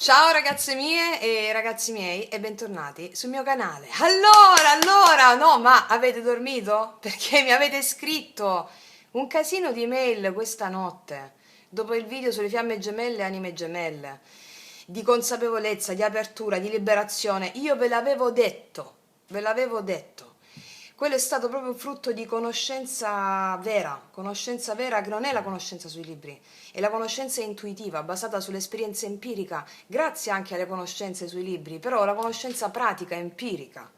Ciao ragazze mie e ragazzi miei e bentornati sul mio canale. Allora, no, ma avete dormito? Perché mi avete scritto un casino di mail questa notte, dopo il video sulle fiamme gemelle e anime gemelle, di consapevolezza, di apertura, di liberazione. Io ve l'avevo detto. Quello è stato proprio frutto di conoscenza vera che non è la conoscenza sui libri, è la conoscenza intuitiva, basata sull'esperienza empirica, grazie anche alle conoscenze sui libri, però la conoscenza pratica, empirica.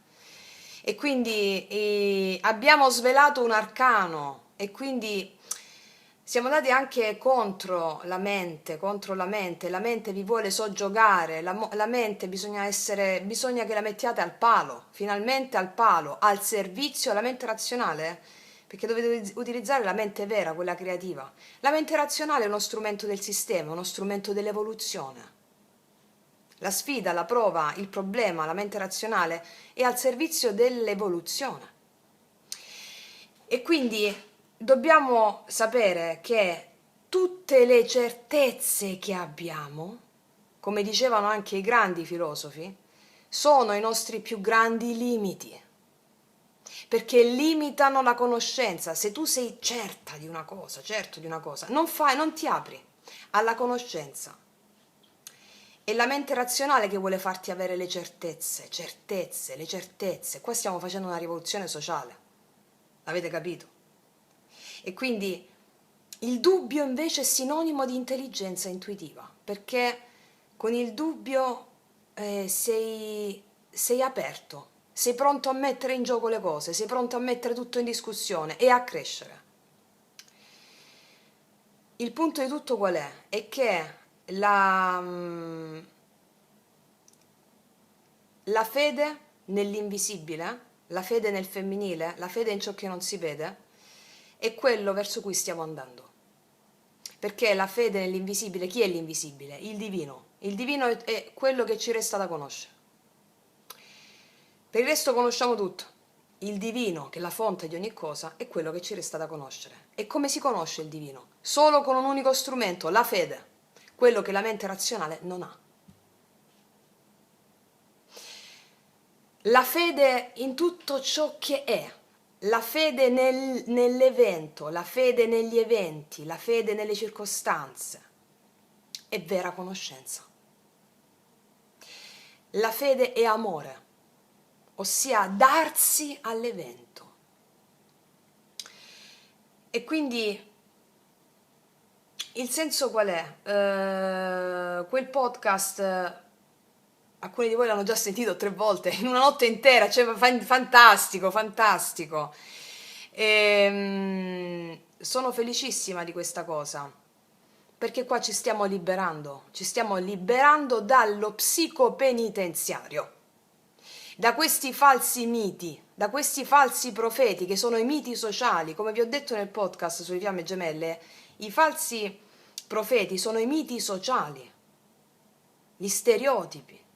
E quindi abbiamo svelato un arcano e quindi siamo andati anche contro la mente, la mente vi vuole soggiogare, la mente bisogna che la mettiate al palo, finalmente al palo, al servizio, la mente razionale, perché dovete utilizzare la mente vera, quella creativa. La mente razionale è uno strumento del sistema, uno strumento dell'evoluzione. La sfida, la prova, il problema, la mente razionale è al servizio dell'evoluzione. E quindi dobbiamo sapere che tutte le certezze che abbiamo, come dicevano anche i grandi filosofi, sono i nostri più grandi limiti, perché limitano la conoscenza. Se tu sei certa di una cosa, certo di una cosa, non ti apri alla conoscenza. È la mente razionale che vuole farti avere le certezze. Qua stiamo facendo una rivoluzione sociale. Avete capito? E quindi il dubbio invece è sinonimo di intelligenza intuitiva, perché con il dubbio sei aperto, sei pronto a mettere in gioco le cose, sei pronto a mettere tutto in discussione e a crescere. Il punto di tutto qual è? È che la fede nell'invisibile, la fede nel femminile, la fede in ciò che non si vede, è quello verso cui stiamo andando. Perché la fede nell'invisibile, chi è l'invisibile? Il divino. Il divino è quello che ci resta da conoscere. Per il resto conosciamo tutto. Il divino, che è la fonte di ogni cosa, è quello che ci resta da conoscere. E come si conosce il divino? Solo con un unico strumento, la fede, quello che la mente razionale non ha. La fede in tutto ciò che è, la fede nell'evento, la fede negli eventi, la fede nelle circostanze, è vera conoscenza. La fede è amore, ossia darsi all'evento. E quindi il senso qual è? Quel podcast, alcuni di voi l'hanno già sentito 3 volte, in una notte intera, cioè fantastico. Sono felicissima di questa cosa, perché qua ci stiamo liberando dallo psicopenitenziario, da questi falsi miti, da questi falsi profeti che sono i miti sociali. Come vi ho detto nel podcast sulle fiamme gemelle, i falsi profeti sono i miti sociali, gli stereotipi.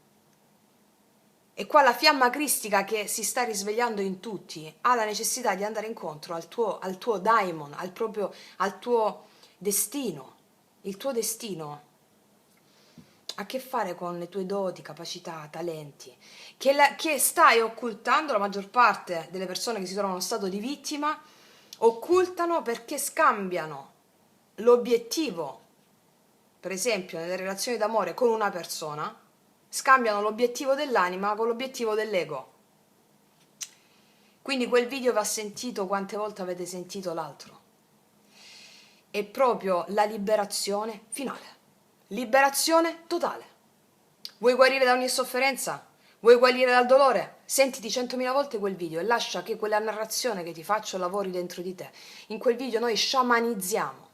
E qua la fiamma cristica che si sta risvegliando in tutti ha la necessità di andare incontro al tuo daimon, al tuo destino. Il tuo destino ha a che fare con le tue doti, capacità, talenti, che stai occultando. La maggior parte delle persone che si trovano in stato di vittima occultano perché scambiano l'obiettivo, per esempio nelle relazioni d'amore con una persona, scambiano l'obiettivo dell'anima con l'obiettivo dell'ego. Quindi quel video va sentito quante volte avete sentito l'altro. È proprio la liberazione finale. Liberazione totale. Vuoi guarire da ogni sofferenza? Vuoi guarire dal dolore? Sentiti 100.000 volte quel video e lascia che quella narrazione che ti faccio lavori dentro di te. In quel video noi sciamanizziamo.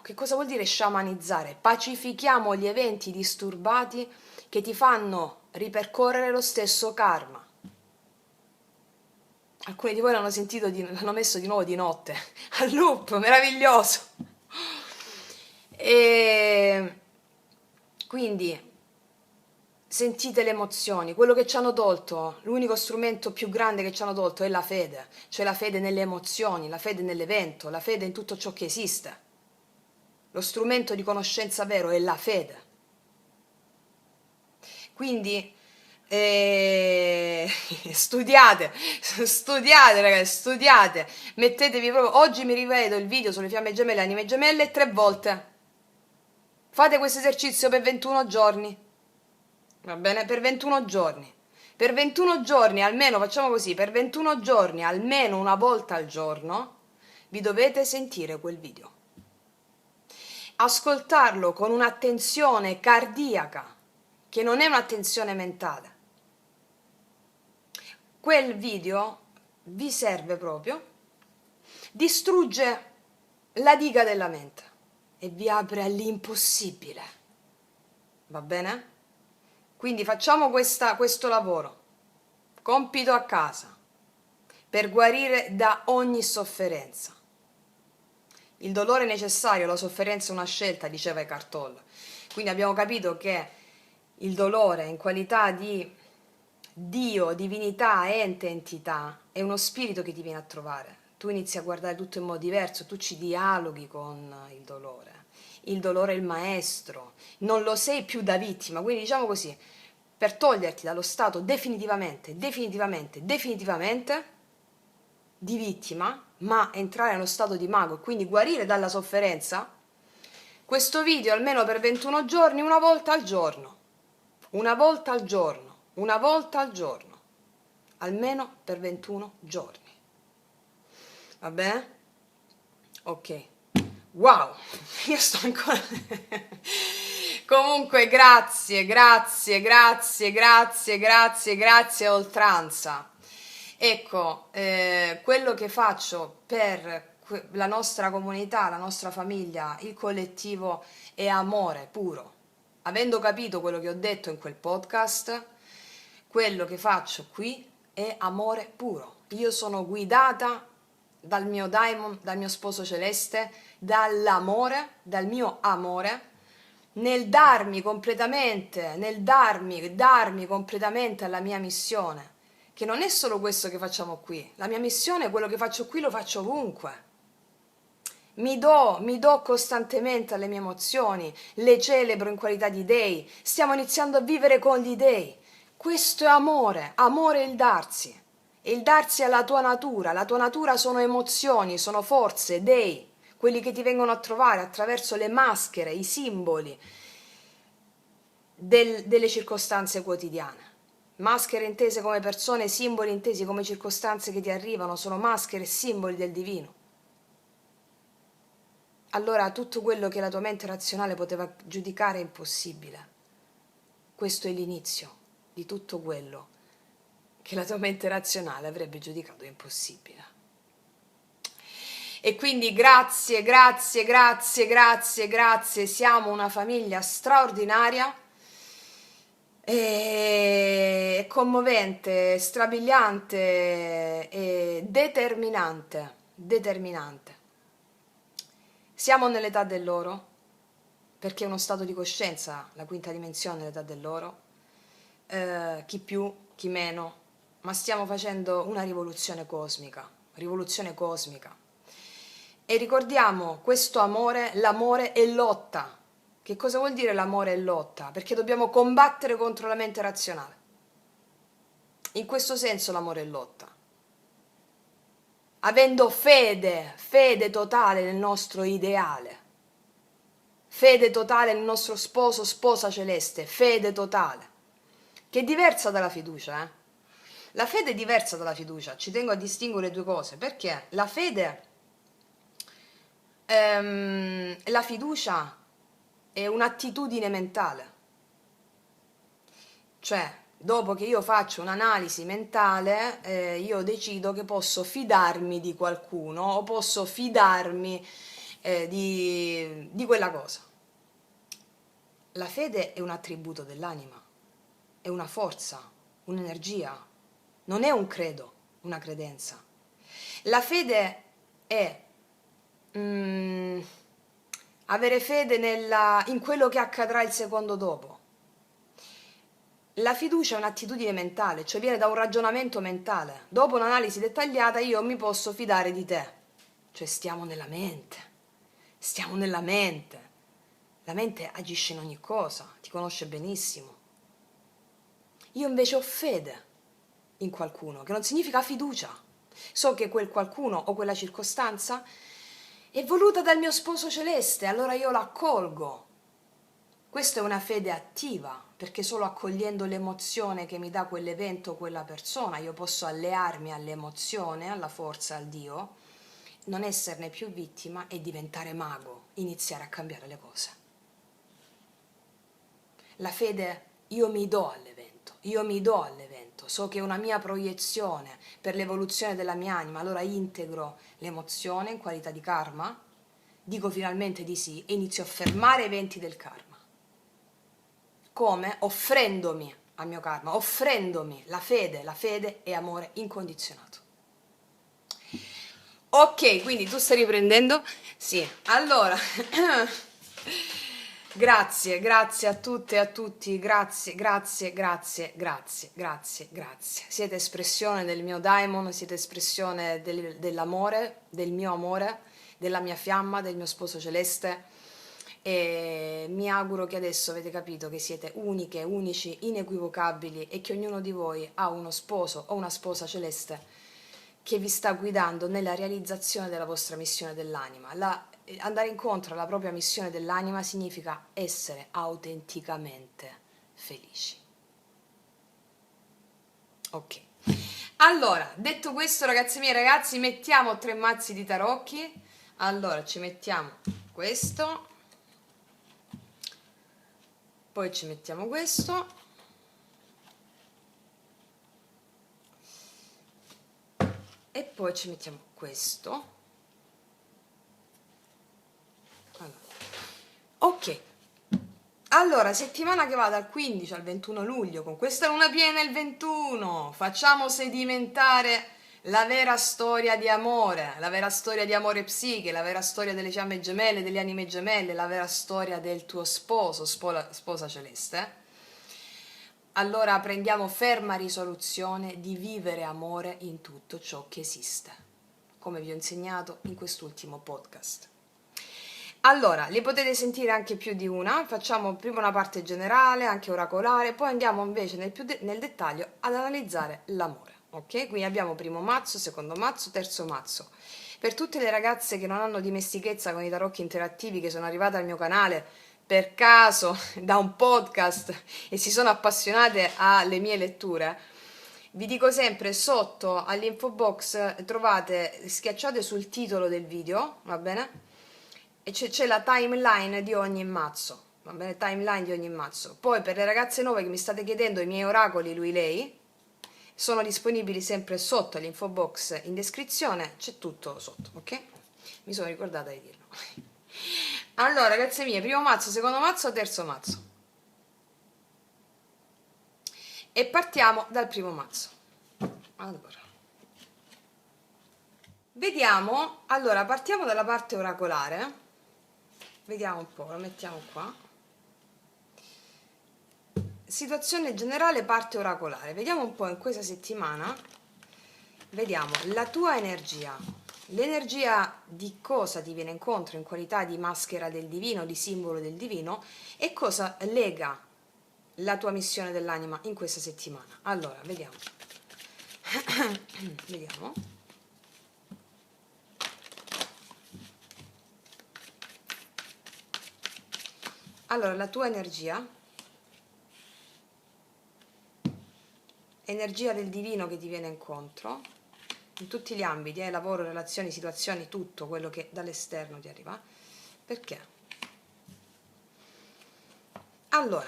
Che cosa vuol dire sciamanizzare? Pacifichiamo gli eventi disturbati che ti fanno ripercorrere lo stesso karma. Alcuni di voi l'hanno sentito, l'hanno messo di nuovo di notte, al loop, meraviglioso. E quindi sentite le emozioni, quello che ci hanno tolto, l'unico strumento più grande che ci hanno tolto è la fede, cioè la fede nelle emozioni, la fede nell'evento, la fede in tutto ciò che esiste. Lo strumento di conoscenza vero è la fede. Quindi studiate, studiate ragazzi, studiate, mettetevi proprio, oggi mi rivedo il video sulle fiamme gemelle e anime gemelle 3 volte. Fate questo esercizio per 21 giorni, va bene? Per 21 giorni. Per 21 giorni, almeno, facciamo così, per 21 giorni, almeno una volta al giorno, vi dovete sentire quel video. Ascoltarlo con un'attenzione cardiaca, che non è un'attenzione mentale. Quel video vi serve proprio, distrugge la diga della mente e vi apre all'impossibile. Va bene? Quindi facciamo questo lavoro, compito a casa, per guarire da ogni sofferenza. Il dolore è necessario, la sofferenza è una scelta, diceva Eckhart Tolle. Quindi abbiamo capito che il dolore in qualità di Dio, divinità, ente, entità, è uno spirito che ti viene a trovare. Tu inizi a guardare tutto in modo diverso, tu ci dialoghi con il dolore. Il dolore è il maestro, non lo sei più da vittima, quindi diciamo così, per toglierti dallo stato definitivamente di vittima, ma entrare nello stato di mago e quindi guarire dalla sofferenza, questo video almeno per 21 giorni, una volta al giorno, una volta al giorno, una volta al giorno, almeno per 21 giorni. Va bene? Ok. Wow, io sto ancora... Comunque grazie a oltranza. Ecco, quello che faccio per la nostra comunità, la nostra famiglia, il collettivo è amore puro. Avendo capito quello che ho detto in quel podcast, quello che faccio qui è amore puro. Io sono guidata dal mio daimon, dal mio sposo celeste, dall'amore, dal mio amore, nel darmi completamente alla mia missione, che non è solo questo che facciamo qui. La mia missione, quello che faccio qui, lo faccio ovunque. Mi do costantemente alle mie emozioni, le celebro in qualità di dei, stiamo iniziando a vivere con gli dei. Questo è amore, amore è il darsi. E il darsi alla tua natura, la tua natura sono emozioni, sono forze, dei, quelli che ti vengono a trovare attraverso le maschere, i simboli delle circostanze quotidiane. Maschere intese come persone, simboli intesi come circostanze che ti arrivano, sono maschere e simboli del divino. Allora tutto quello che la tua mente razionale poteva giudicare impossibile, questo è l'inizio di tutto quello che la tua mente razionale avrebbe giudicato impossibile. E quindi grazie, siamo una famiglia straordinaria, e commovente, strabiliante e determinante. Siamo nell'età dell'oro, perché è uno stato di coscienza, la quinta dimensione, l'età dell'oro, chi più, chi meno, ma stiamo facendo una rivoluzione cosmica. E ricordiamo questo amore, l'amore è lotta. Che cosa vuol dire l'amore è lotta? Perché dobbiamo combattere contro la mente razionale. In questo senso l'amore è lotta. Avendo fede totale nel nostro ideale, fede totale nel nostro sposo, sposa celeste, fede totale, che è diversa dalla fiducia, eh? La fede è diversa dalla fiducia, ci tengo a distinguere due cose, perché la fede, la fiducia è un'attitudine mentale, cioè dopo che io faccio un'analisi mentale, io decido che posso fidarmi di qualcuno o posso fidarmi di quella cosa. La fede è un attributo dell'anima, è una forza, un'energia, non è un credo, una credenza. La fede è avere fede in quello che accadrà il secondo dopo. La fiducia è un'attitudine mentale, cioè viene da un ragionamento mentale. Dopo un'analisi dettagliata io mi posso fidare di te. Cioè stiamo nella mente. La mente agisce in ogni cosa, ti conosce benissimo. Io invece ho fede in qualcuno, che non significa fiducia. So che quel qualcuno o quella circostanza è voluta dal mio sposo celeste, allora io la accolgo. Questa è una fede attiva, perché solo accogliendo l'emozione che mi dà quell'evento o quella persona, io posso allearmi all'emozione, alla forza, al Dio, non esserne più vittima e diventare mago, iniziare a cambiare le cose. La fede, io mi do all'evento, so che è una mia proiezione per l'evoluzione della mia anima, allora integro l'emozione in qualità di karma, dico finalmente di sì e inizio a fermare eventi del karma. Come? Offrendomi al mio karma, offrendomi la fede è amore incondizionato. Ok, quindi tu stai riprendendo? Sì, allora, grazie a tutte e a tutti, grazie. Siete espressione del mio daimon, siete espressione dell'amore, del mio amore, della mia fiamma, del mio sposo celeste. E mi auguro che adesso avete capito che siete uniche, unici, inequivocabili e che ognuno di voi ha uno sposo o una sposa celeste che vi sta guidando nella realizzazione della vostra missione dell'anima. Andare incontro alla propria missione dell'anima significa essere autenticamente felici. Ok. Allora, detto questo, ragazzi miei, ragazzi, mettiamo 3 mazzi di tarocchi. Allora, ci mettiamo questo, poi ci mettiamo questo, e poi ci mettiamo questo. Allora. Ok, allora, settimana che va dal 15 al 21 luglio, con questa luna piena il 21, facciamo sedimentare la vera storia di amore, la vera storia di amore psiche, la vera storia delle fiamme gemelle, delle anime gemelle, la vera storia del tuo sposo, sposa celeste. Allora prendiamo ferma risoluzione di vivere amore in tutto ciò che esiste, come vi ho insegnato in quest'ultimo podcast. Allora, li potete sentire anche più di una, facciamo prima una parte generale, anche oracolare, poi andiamo invece nel dettaglio ad analizzare l'amore, ok? Quindi abbiamo primo mazzo, secondo mazzo, terzo mazzo. Per tutte le ragazze che non hanno dimestichezza con i tarocchi interattivi, che sono arrivate al mio canale per caso da un podcast e si sono appassionate alle mie letture, vi dico sempre sotto all'info box trovate, schiacciate sul titolo del video, va bene? E c'è la timeline di ogni mazzo, va bene? Timeline di ogni mazzo. Poi per le ragazze nuove che mi state chiedendo i miei oracoli lui-lei, sono disponibili sempre sotto l'info box in descrizione, c'è tutto sotto, ok? Mi sono ricordata di dirlo. Allora, ragazze mie, primo mazzo, secondo mazzo, terzo mazzo. E partiamo dal primo mazzo. Allora, vediamo, allora, partiamo dalla parte oracolare. Vediamo un po', lo mettiamo qua. Situazione generale, parte oracolare. Vediamo un po' in questa settimana. Vediamo la tua energia. L'energia di cosa ti viene incontro in qualità di maschera del divino, di simbolo del divino, e cosa lega la tua missione dell'anima in questa settimana. Allora, vediamo. Vediamo. Allora, la tua energia del divino che ti viene incontro in tutti gli ambiti, lavoro, relazioni, situazioni, tutto quello che dall'esterno ti arriva. Perché? Allora,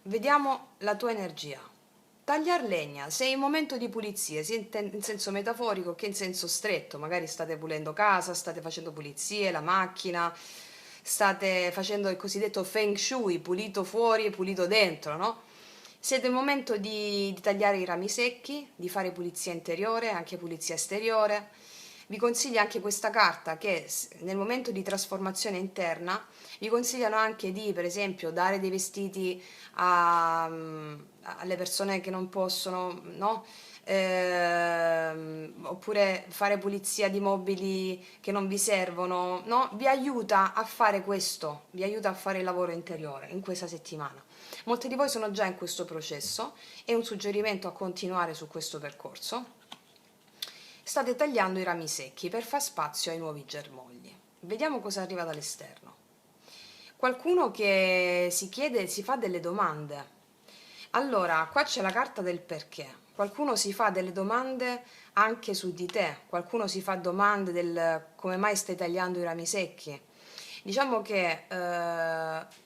vediamo la tua energia. Tagliar legna, sei in momento di pulizie, sia in senso metaforico che in senso stretto, magari state pulendo casa, state facendo pulizie, la macchina, state facendo il cosiddetto feng shui, pulito fuori e pulito dentro, no? Siete in momento di tagliare i rami secchi, di fare pulizia interiore, anche pulizia esteriore. Vi consiglio anche questa carta che nel momento di trasformazione interna vi consigliano anche di, per esempio, dare dei vestiti alle persone che non possono, no? Oppure fare pulizia di mobili che non vi servono, no? Vi aiuta a fare questo, vi aiuta a fare il lavoro interiore in questa settimana. Molti di voi sono già in questo processo e un suggerimento a continuare su questo percorso. State tagliando i rami secchi per far spazio ai nuovi germogli. Vediamo cosa arriva dall'esterno. Qualcuno che si chiede, si fa delle domande. Allora, qua c'è la carta del perché. Qualcuno si fa delle domande anche su di te, qualcuno si fa domande del come mai stai tagliando i rami secchi. Diciamo che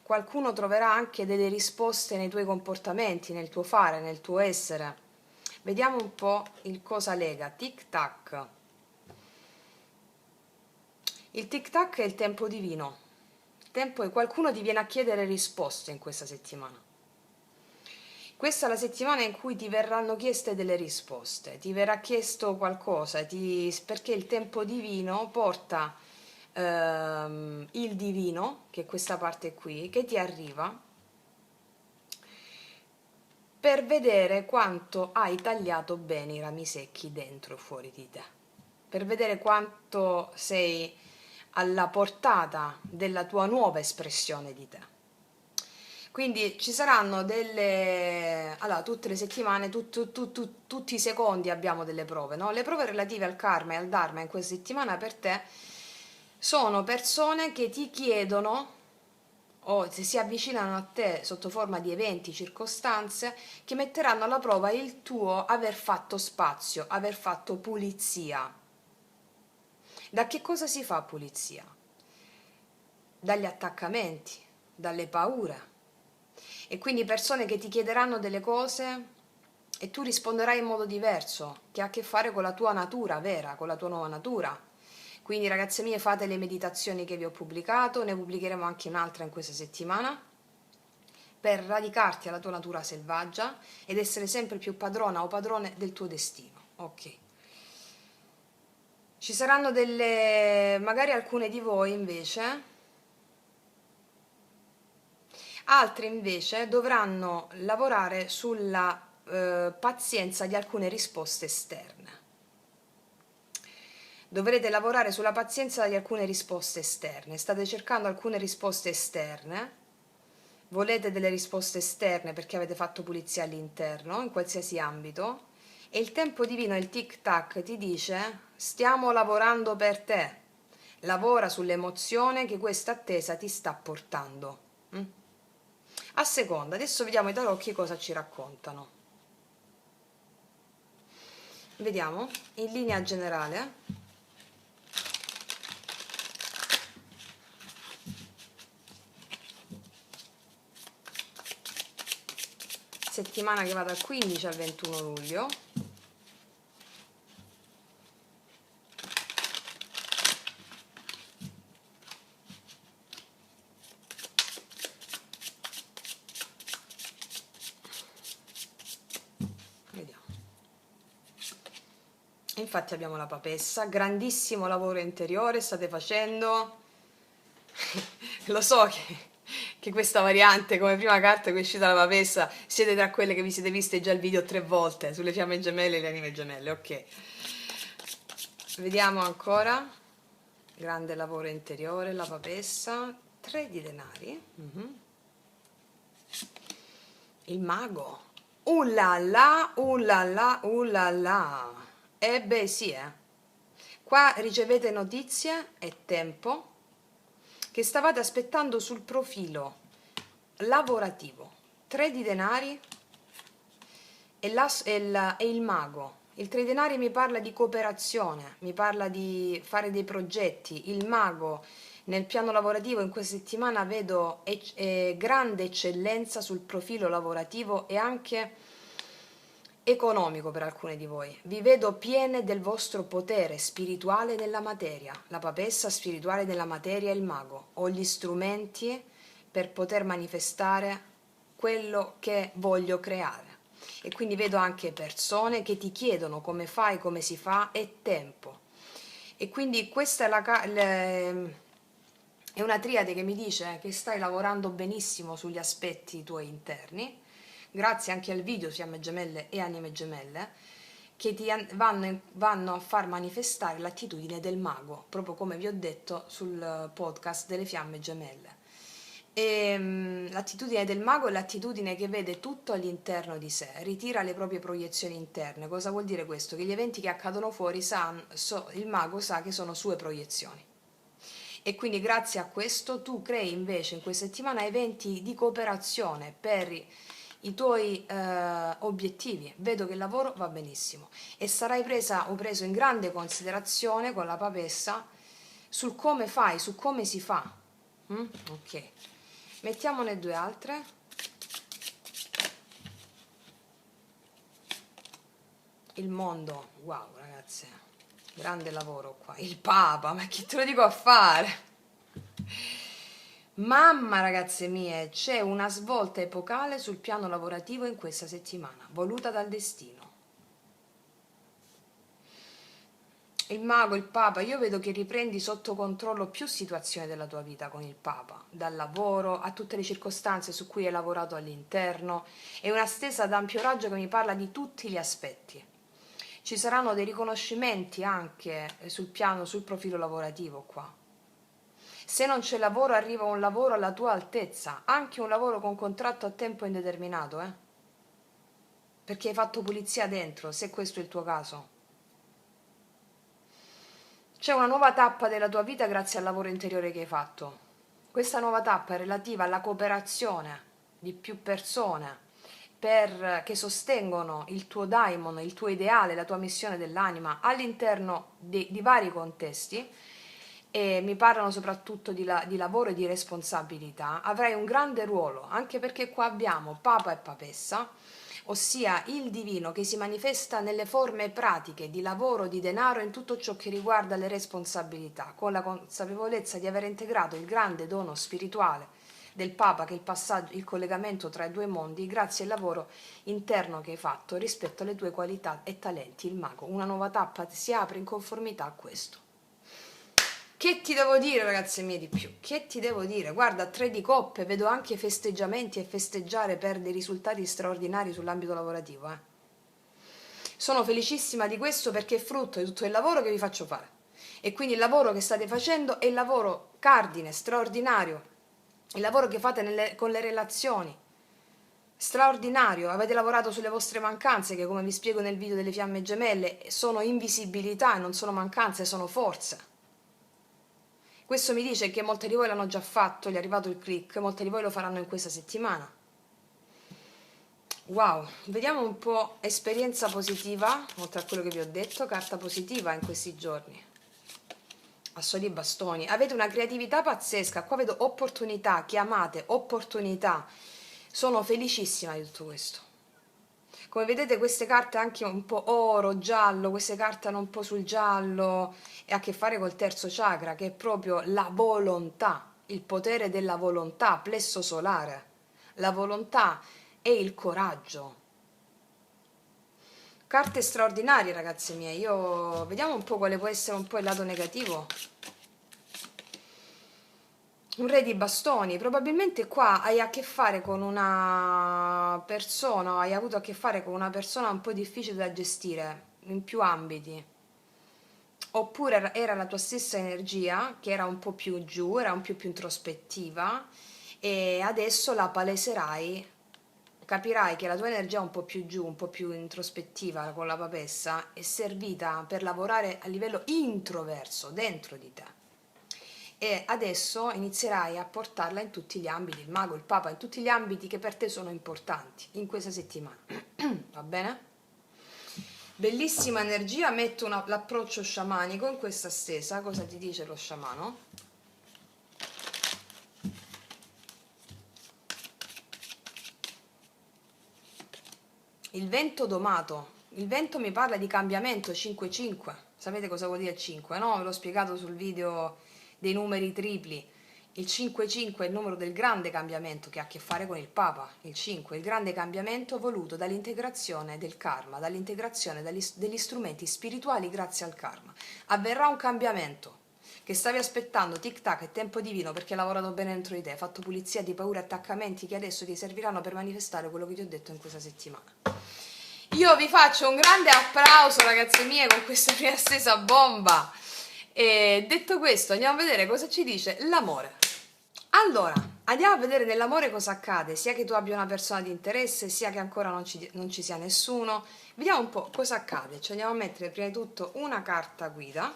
qualcuno troverà anche delle risposte nei tuoi comportamenti, nel tuo fare, nel tuo essere. Vediamo un po' il cosa lega. Tic tac. Il tic tac è il tempo divino. Il tempo è qualcuno ti viene a chiedere risposte in questa settimana. Questa è la settimana in cui ti verranno chieste delle risposte, ti verrà chiesto qualcosa, perché il tempo divino porta il divino, che è questa parte qui, che ti arriva per vedere quanto hai tagliato bene i rami secchi dentro e fuori di te, per vedere quanto sei alla portata della tua nuova espressione di te. Quindi ci saranno delle... Allora, tutte le settimane, tutti i secondi abbiamo delle prove, no? Le prove relative al karma e al dharma in questa settimana per te sono persone che ti chiedono o se si avvicinano a te sotto forma di eventi, circostanze che metteranno alla prova il tuo aver fatto spazio, aver fatto pulizia. Da che cosa si fa pulizia? Dagli attaccamenti, dalle paure. E quindi persone che ti chiederanno delle cose e tu risponderai in modo diverso, che ha a che fare con la tua natura vera, con la tua nuova natura. Quindi ragazze mie, fate le meditazioni che vi ho pubblicato, ne pubblicheremo anche un'altra in questa settimana, per radicarti alla tua natura selvaggia ed essere sempre più padrona o padrone del tuo destino. Ok. Ci saranno magari alcune di voi invece, altri invece dovranno lavorare sulla pazienza di alcune risposte esterne. Dovrete lavorare sulla pazienza di alcune risposte esterne. State cercando alcune risposte esterne, volete delle risposte esterne perché avete fatto pulizia all'interno, in qualsiasi ambito, e il tempo divino, il tic tac, ti dice stiamo lavorando per te, lavora sull'emozione che questa attesa ti sta portando. A seconda, adesso vediamo i tarocchi cosa ci raccontano. Vediamo in linea generale. Settimana che va dal 15 al 21 luglio. Vediamo. Infatti abbiamo la papessa, grandissimo lavoro interiore state facendo. Lo so che questa variante come prima carta che è uscita la papessa, siete tra quelle che vi siete viste già il video 3 volte sulle fiamme gemelle e le anime gemelle, ok. Vediamo ancora, grande lavoro interiore, la papessa, 3 di denari, il mago, ullala, ullala, ullala, e beh sì, qua ricevete notizie e tempo che stavate aspettando sul profilo lavorativo. 3 di denari e il mago. Il 3 di denari mi parla di cooperazione, mi parla di fare dei progetti. Il mago nel piano lavorativo in questa settimana vedo grande eccellenza sul profilo lavorativo e anche economico per alcune di voi. Vi vedo piene del vostro potere spirituale nella materia. La papessa spirituale nella materia e il mago. Ho gli strumenti per poter manifestare quello che voglio creare. E quindi vedo anche persone che ti chiedono come fai, come si fa e tempo. E quindi questa è una triade che mi dice che stai lavorando benissimo sugli aspetti tuoi interni, grazie anche al video Fiamme Gemelle e Anime Gemelle, che ti vanno a far manifestare l'attitudine del mago, proprio come vi ho detto sul podcast delle Fiamme Gemelle. L'attitudine del mago è l'attitudine che vede tutto all'interno di sé, ritira le proprie proiezioni interne. Cosa vuol dire questo? Che gli eventi che accadono fuori il mago sa che sono sue proiezioni. E quindi grazie a questo tu crei invece in questa settimana eventi di cooperazione per i tuoi obiettivi. Vedo che il lavoro va benissimo e sarai presa o preso in grande considerazione con la papessa sul come fai, su come si fa. Ok, mettiamone due altre. Il mondo, wow ragazze, grande lavoro qua. Il Papa, ma chi te lo dico a fare? Mamma ragazze mie, c'è una svolta epocale sul piano lavorativo in questa settimana, voluta dal destino. Il mago, il Papa, io vedo che riprendi sotto controllo più situazioni della tua vita con il Papa, dal lavoro a tutte le circostanze su cui hai lavorato all'interno, è una stesa d'ampio raggio che mi parla di tutti gli aspetti. Ci saranno dei riconoscimenti anche sul profilo lavorativo qua. Se non c'è lavoro, arriva un lavoro alla tua altezza, anche un lavoro con contratto a tempo indeterminato, perché hai fatto pulizia dentro, se questo è il tuo caso. C'è una nuova tappa della tua vita grazie al lavoro interiore che hai fatto. Questa nuova tappa è relativa alla cooperazione di più persone che sostengono il tuo daimon, il tuo ideale, la tua missione dell'anima all'interno di vari contesti, e mi parlano soprattutto di lavoro e di responsabilità. Avrai un grande ruolo, anche perché qua abbiamo Papa e Papessa, ossia il divino che si manifesta nelle forme pratiche di lavoro, di denaro, in tutto ciò che riguarda le responsabilità, con la consapevolezza di aver integrato il grande dono spirituale del Papa, che è il passaggio, il collegamento tra i due mondi, grazie al lavoro interno che hai fatto rispetto alle tue qualità e talenti, il mago. Una nuova tappa si apre in conformità a questo. Che ti devo dire, ragazze mie, di più? Che ti devo dire? Guarda, 3 di coppe, vedo anche festeggiamenti e festeggiare per dei risultati straordinari sull'ambito lavorativo. Sono felicissima di questo perché è frutto di tutto il lavoro che vi faccio fare. E quindi il lavoro che state facendo è il lavoro cardine, straordinario, il lavoro che fate con le relazioni. Straordinario, avete lavorato sulle vostre mancanze che, come vi spiego nel video delle fiamme gemelle, sono invisibilità e non sono mancanze, sono forze. Questo mi dice che molte di voi l'hanno già fatto, gli è arrivato il click, molte di voi lo faranno in questa settimana. Wow, vediamo un po' esperienza positiva, oltre a quello che vi ho detto, carta positiva in questi giorni. Asso di bastoni, avete una creatività pazzesca, qua vedo opportunità, chiamate, opportunità, sono felicissima di tutto questo. Come vedete queste carte anche un po' oro, giallo, queste carte hanno un po' sul giallo e ha a che fare col terzo chakra, che è proprio la volontà, il potere della volontà, plesso solare. La volontà e il coraggio. Carte straordinarie, ragazzi miei. Vediamo un po' quale può essere un po' il lato negativo. Un re di bastoni, probabilmente qua hai a che fare con una persona, hai avuto a che fare con una persona un po' difficile da gestire in più ambiti, oppure era la tua stessa energia che era un po' più giù, era un po' più introspettiva e adesso la paleserai, capirai che la tua energia è un po' più giù, un po' più introspettiva con la papessa, è servita per lavorare a livello introverso dentro di te. E adesso inizierai a portarla in tutti gli ambiti, il mago, il papa, in tutti gli ambiti che per te sono importanti in questa settimana. Va bene? Bellissima energia, metto l'approccio sciamanico in questa stesa. Cosa ti dice lo sciamano? Il vento domato. Il vento mi parla di cambiamento 5-5. Sapete cosa vuol dire 5, no? Ve l'ho spiegato sul video dei numeri tripli. Il 5-5 è il numero del grande cambiamento che ha a che fare con il Papa. Il 5, il grande cambiamento voluto dall'integrazione del karma, dall'integrazione degli strumenti spirituali grazie al karma. Avverrà un cambiamento che stavi aspettando, tic tac, è tempo divino perché hai lavorato bene dentro di te, hai fatto pulizia di paure e attaccamenti che adesso ti serviranno per manifestare quello che ti ho detto in questa settimana. Io vi faccio un grande applauso, ragazze mie, con questa prima stesa bomba. E detto questo, andiamo a vedere cosa ci dice l'amore. Allora, Andiamo a vedere nell'amore cosa accade, sia che tu abbia una persona di interesse, sia che ancora non ci sia nessuno. Vediamo un po' cosa accade. Ci andiamo a mettere prima di tutto una carta guida.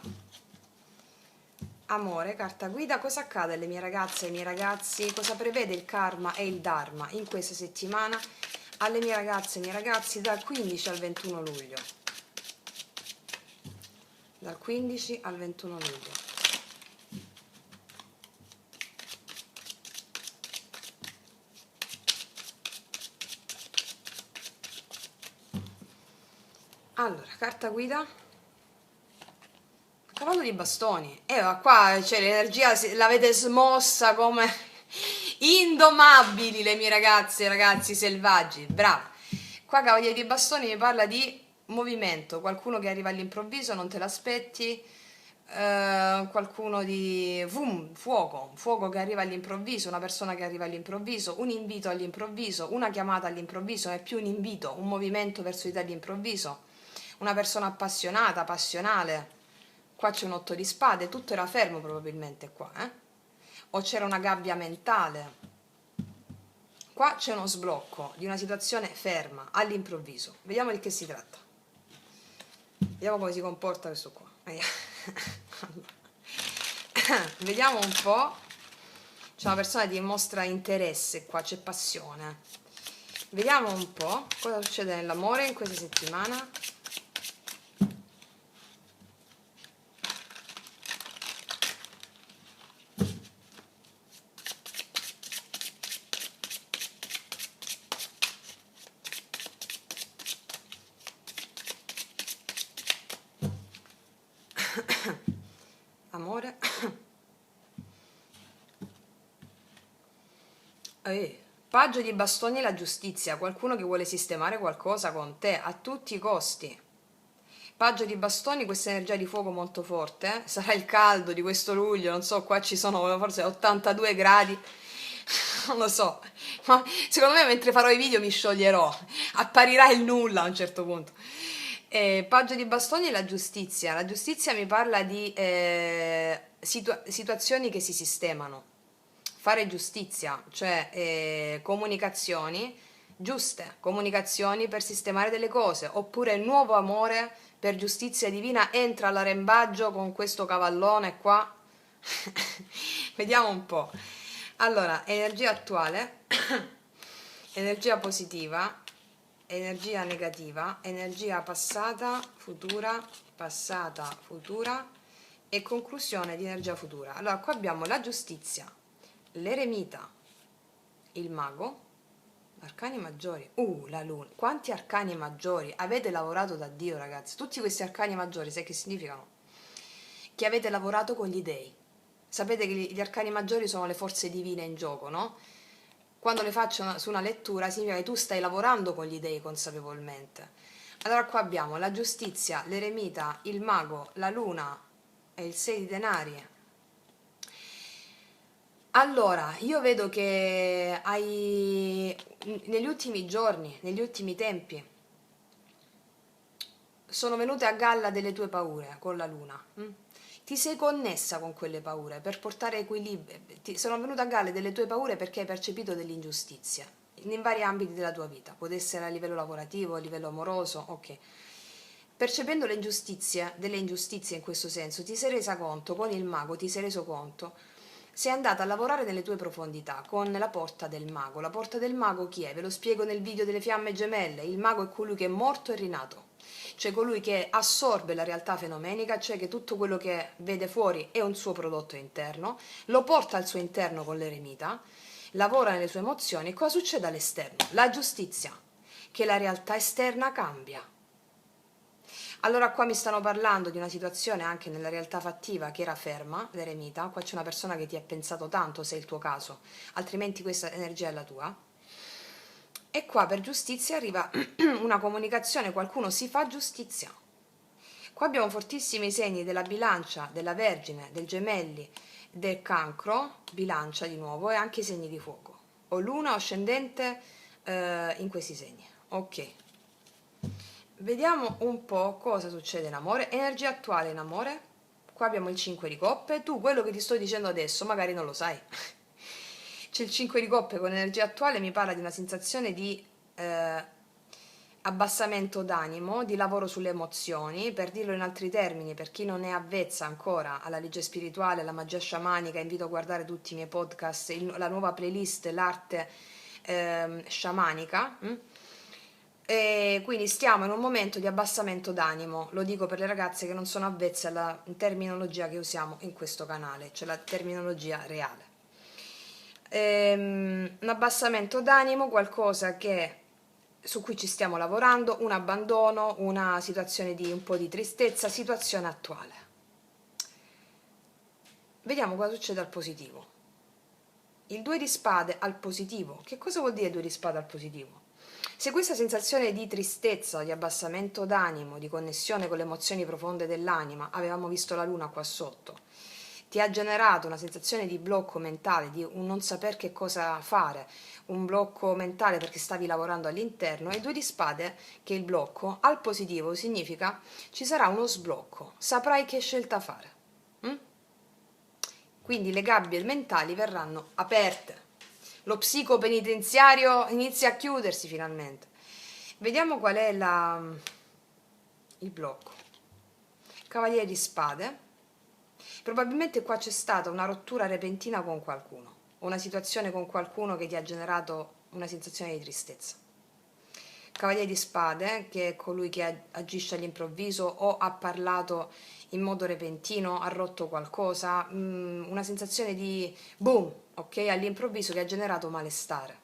Amore, carta guida, cosa accade alle mie ragazze e ai miei ragazzi? Cosa prevede il karma e il dharma in questa settimana alle mie ragazze e ai miei ragazzi dal 15 al 21 luglio? Dal 15 al 21 luglio. Allora, carta guida, cavallo di bastoni. Ma qua c'è l'energia, l'avete smossa come indomabili le mie ragazze e ragazzi selvaggi. Brava. Qua cavaliere di bastoni mi parla di movimento, qualcuno che arriva all'improvviso, non te l'aspetti, qualcuno di fuoco che arriva all'improvviso, una persona che arriva all'improvviso, un invito all'improvviso, una chiamata all'improvviso, è più un invito, un movimento verso di te all'improvviso. Una persona appassionata, passionale. Qua c'è un 8 di spade, tutto era fermo probabilmente qua, o c'era una gabbia mentale. Qua c'è uno sblocco di una situazione ferma, all'improvviso. Vediamo di che si tratta. Vediamo come si comporta questo qua. Vediamo un po'. C'è una persona che dimostra interesse qua, c'è passione. Vediamo un po' cosa succede nell'amore in questa settimana. Amore. Paggio di bastoni e la giustizia, qualcuno che vuole sistemare qualcosa con te a tutti i costi. Paggio di bastoni, questa energia di fuoco molto forte, sarà il caldo di questo luglio, non so, qua ci sono forse 82 gradi, non lo so, ma secondo me mentre farò i video mi scioglierò, apparirà il nulla a un certo punto. Paggio di bastoni e la giustizia mi parla di situazioni che si sistemano, fare giustizia, cioè comunicazioni giuste, comunicazioni per sistemare delle cose, oppure nuovo amore per giustizia divina entra all'arembaggio con questo cavallone qua. Vediamo un po'. Allora, energia attuale, energia positiva, energia negativa, energia passata, futura e conclusione di energia futura. Allora, qua abbiamo la giustizia, l'eremita, il mago, arcani maggiori, la luna. Quanti arcani maggiori avete lavorato da Dio, ragazzi? Tutti questi arcani maggiori, sai che significano? Che avete lavorato con gli dei. Sapete che gli arcani maggiori sono le forze divine in gioco, no? Quando le faccio su una lettura significa che tu stai lavorando con gli dei consapevolmente. Allora qua abbiamo la giustizia, l'eremita, il mago, la luna e il 6 di denari. Allora, io vedo che negli ultimi giorni, negli ultimi tempi, sono venute a galla delle tue paure con la luna. Ti sei connessa con quelle paure per portare equilibrio. Sono venute a galla delle tue paure perché hai percepito dell'ingiustizia in vari ambiti della tua vita. Può essere a livello lavorativo, a livello amoroso, ok. Percependo delle ingiustizie in questo senso, ti sei resa conto, con il mago ti sei reso conto, sei andata a lavorare nelle tue profondità con la porta del mago. La porta del mago chi è? Ve lo spiego nel video delle fiamme gemelle. Il mago è colui che è morto e rinato, cioè colui che assorbe la realtà fenomenica, cioè che tutto quello che vede fuori è un suo prodotto interno, lo porta al suo interno con l'eremita, lavora nelle sue emozioni e cosa succede all'esterno? La giustizia, che la realtà esterna cambia. Allora qua mi stanno parlando di una situazione anche nella realtà fattiva che era ferma, l'eremita, qua c'è una persona che ti ha pensato tanto se è il tuo caso, altrimenti questa energia è la tua. E qua per giustizia arriva una comunicazione, qualcuno si fa giustizia. Qua abbiamo fortissimi segni della bilancia, della vergine, del gemelli, del cancro, bilancia di nuovo, e anche i segni di fuoco. O luna o ascendente in questi segni. Ok. Vediamo un po' cosa succede in amore. Energia attuale in amore. Qua abbiamo il 5 di coppe. Tu quello che ti sto dicendo adesso magari non lo sai. C'è il 5 di coppe con energia attuale, mi parla di una sensazione di abbassamento d'animo, di lavoro sulle emozioni. Per dirlo in altri termini, per chi non è avvezza ancora alla legge spirituale, alla magia sciamanica, invito a guardare tutti i miei podcast, la nuova playlist, l'arte sciamanica. E quindi stiamo in un momento di abbassamento d'animo, lo dico per le ragazze che non sono avvezze alla terminologia che usiamo in questo canale, cioè la terminologia reale. Un abbassamento d'animo, qualcosa su cui ci stiamo lavorando, un abbandono, una situazione di un po' di tristezza, situazione attuale. Vediamo cosa succede al positivo. Il 2 di spade al positivo. Che cosa vuol dire 2 di spade al positivo? Se questa sensazione di tristezza, di abbassamento d'animo, di connessione con le emozioni profonde dell'anima, avevamo visto la luna qua sotto, ti ha generato una sensazione di blocco mentale, di un non saper che cosa fare, un blocco mentale perché stavi lavorando all'interno, e 2 di spade, che è il blocco, al positivo significa ci sarà uno sblocco, saprai che scelta fare. Quindi le gabbie mentali verranno aperte. Lo psicopenitenziario inizia a chiudersi finalmente. Vediamo qual è il blocco. Cavaliere di spade. Probabilmente qua c'è stata una rottura repentina con qualcuno, o una situazione con qualcuno che ti ha generato una sensazione di tristezza. Cavaliere di spade, che è colui che agisce all'improvviso o ha parlato in modo repentino, ha rotto qualcosa, una sensazione di boom, ok, all'improvviso, che ha generato malestare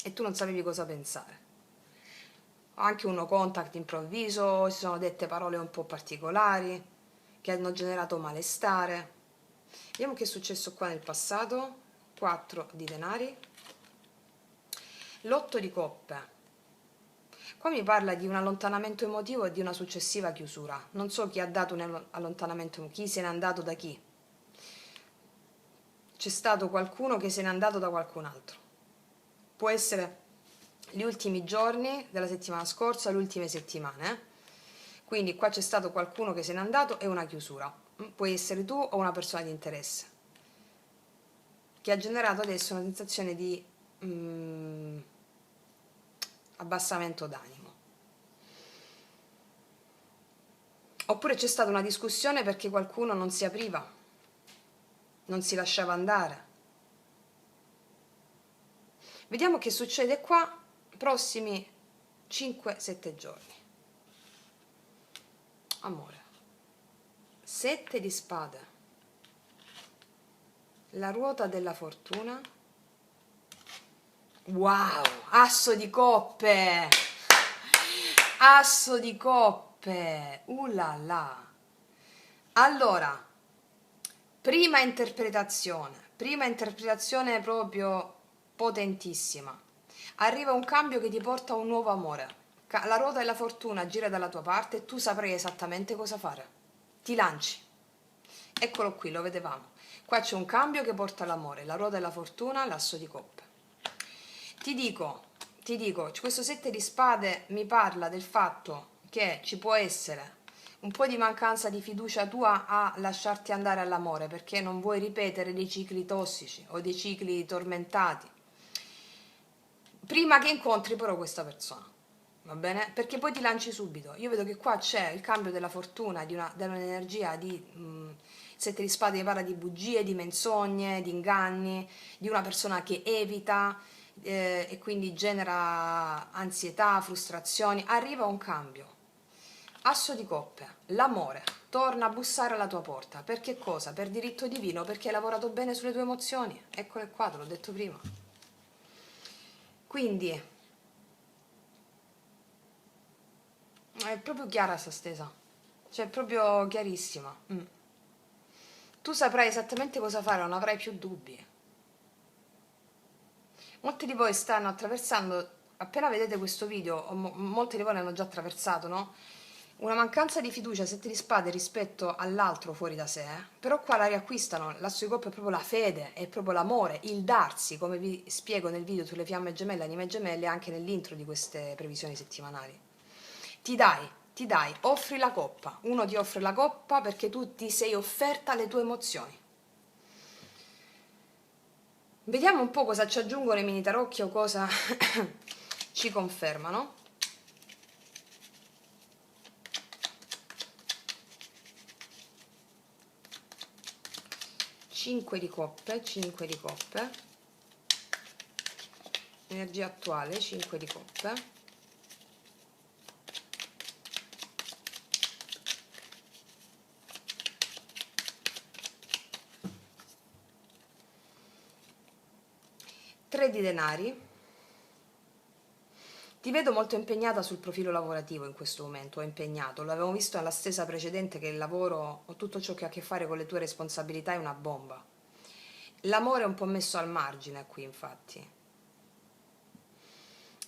e tu non sapevi cosa pensare. Anche uno contact improvviso, si sono dette parole un po' particolari che hanno generato malestare. Vediamo che è successo qua nel passato. 4 di denari, l'8 di coppe. Qua mi parla di un allontanamento emotivo e di una successiva chiusura. Non so chi ha dato un allontanamento, chi se n'è andato da chi. C'è stato qualcuno che se n'è andato da qualcun altro. Può essere gli ultimi giorni della settimana scorsa, le ultime settimane. Quindi qua c'è stato qualcuno che se n'è andato e una chiusura. Puoi essere tu o una persona di interesse, che ha generato adesso una sensazione di abbassamento d'animo. Oppure c'è stata una discussione perché qualcuno non si apriva, non si lasciava andare. Vediamo che succede qua prossimi 5-7 giorni. Amore. 7 di spade. La ruota della fortuna. Wow, asso di coppe. Asso di coppe. La la. Allora, prima interpretazione proprio potentissima. Arriva un cambio che ti porta a un nuovo amore. La ruota della fortuna gira dalla tua parte e tu saprai esattamente cosa fare. Ti lanci. Eccolo qui, lo vedevamo. Qua c'è un cambio che porta all'amore, la ruota della fortuna, l'asso di coppe. Ti dico, questo 7 di spade mi parla del fatto che ci può essere un po' di mancanza di fiducia tua a lasciarti andare all'amore, perché non vuoi ripetere dei cicli tossici o dei cicli tormentati prima che incontri però questa persona, va bene? Perché poi ti lanci subito. Io vedo che qua c'è il cambio della fortuna, dell'energia di 7 di spade, che parla di bugie, di menzogne, di inganni, di una persona che evita e quindi genera ansietà, frustrazioni. Arriva un cambio. Asso di coppe, l'amore torna a bussare alla tua porta. Per che cosa? Per diritto divino, perché hai lavorato bene sulle tue emozioni. Eccole qua, te l'ho detto prima. Quindi è proprio chiara sta stesa, cioè è proprio chiarissima. Tu saprai esattamente cosa fare, non avrai più dubbi. Molti di voi stanno attraversando, appena vedete questo video, o molti di voi l'hanno già attraversato, no? Una mancanza di fiducia, 7 di spade, rispetto all'altro fuori da sé, però qua la riacquistano. L'asso di coppe è proprio la fede, è proprio l'amore, il darsi, come vi spiego nel video sulle fiamme gemelle, anime gemelle, anche nell'intro di queste previsioni settimanali. Ti dai, offri la coppa, uno ti offre la coppa perché tu ti sei offerta le tue emozioni. Vediamo un po' cosa ci aggiungono i mini tarocchi o cosa ci confermano. Cinque di coppe, 5 di coppe, energia attuale, 5 di coppe. Tre di denari. Ti vedo molto impegnata sul profilo lavorativo in questo momento, o impegnato. L'avevo visto nella stessa precedente che il lavoro o tutto ciò che ha a che fare con le tue responsabilità è una bomba. L'amore è un po' messo al margine qui, infatti.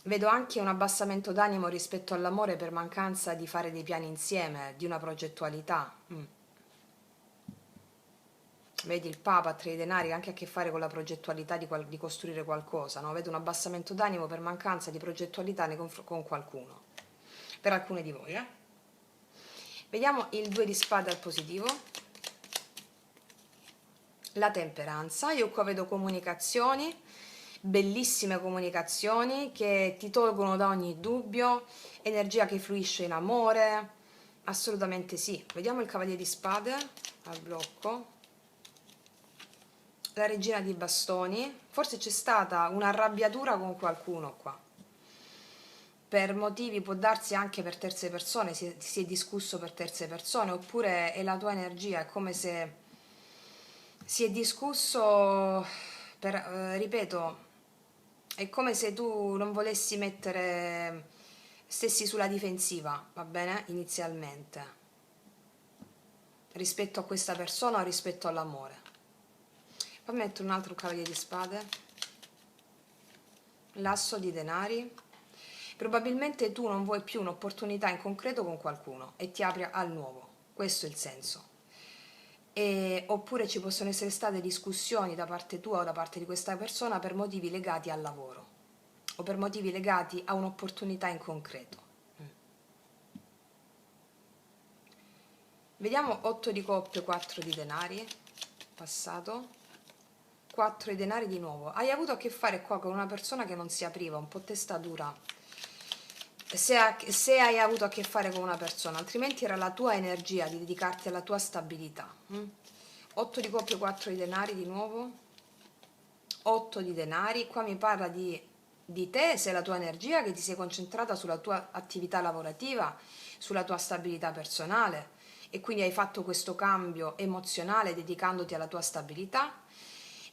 Vedo anche un abbassamento d'animo rispetto all'amore per mancanza di fare dei piani insieme, di una progettualità. Vedi il Papa, tre denari, anche a che fare con la progettualità di costruire qualcosa, no? Vedo un abbassamento d'animo per mancanza di progettualità con qualcuno, per alcune di voi, Vediamo il 2 di spade al positivo, la temperanza. Io qua vedo comunicazioni, bellissime comunicazioni che ti tolgono da ogni dubbio, energia che fluisce in amore, assolutamente sì. Vediamo il cavaliere di spade al blocco, la regina di bastoni. Forse c'è stata un'arrabbiatura con qualcuno qua, per motivi, può darsi anche per terze persone, si è discusso per terze persone, oppure è la tua energia, è come se si è discusso per, ripeto, è come se tu non volessi mettere, stessi sulla difensiva, va bene, inizialmente, rispetto a questa persona o rispetto all'amore. Fammi mettere un altro cavaliere di spade, l'asso di denari. Probabilmente tu non vuoi più un'opportunità in concreto con qualcuno e ti apri al nuovo, questo è il senso. Oppure ci possono essere state discussioni da parte tua o da parte di questa persona per motivi legati al lavoro o per motivi legati a un'opportunità in concreto. Vediamo 8 di coppe, 4 di denari, passato, 4 di denari di nuovo. Hai avuto a che fare qua con una persona che non si apriva, un po' testa dura, se hai avuto a che fare con una persona, altrimenti era la tua energia di dedicarti alla tua stabilità. 8 di coppe, 4 di denari di nuovo, 8 di denari, qua mi parla di te, se è la tua energia che ti sei concentrata sulla tua attività lavorativa, sulla tua stabilità personale e quindi hai fatto questo cambio emozionale dedicandoti alla tua stabilità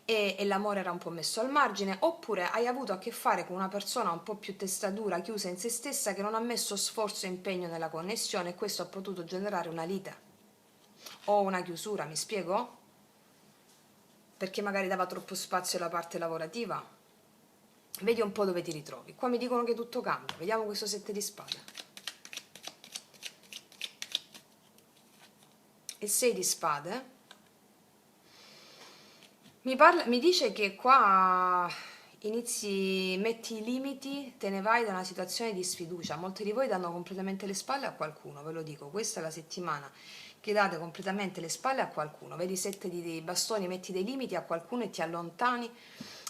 e l'amore era un po' messo al margine, oppure hai avuto a che fare con una persona un po' più testa dura, chiusa in se stessa, che non ha messo sforzo e impegno nella connessione e questo ha potuto generare una lite o una chiusura, mi spiego? Perché magari dava troppo spazio alla parte lavorativa. Vedi un po' dove ti ritrovi. Qua mi dicono che tutto cambia. Vediamo questo 7 di spade. Il 6 di spade. Mi dice che qua metti i limiti, te ne vai da una situazione di sfiducia. Molti di voi danno completamente le spalle a qualcuno, ve lo dico. Questa è la settimana che date completamente le spalle a qualcuno. Vedi 7 di bastoni, metti dei limiti a qualcuno e ti allontani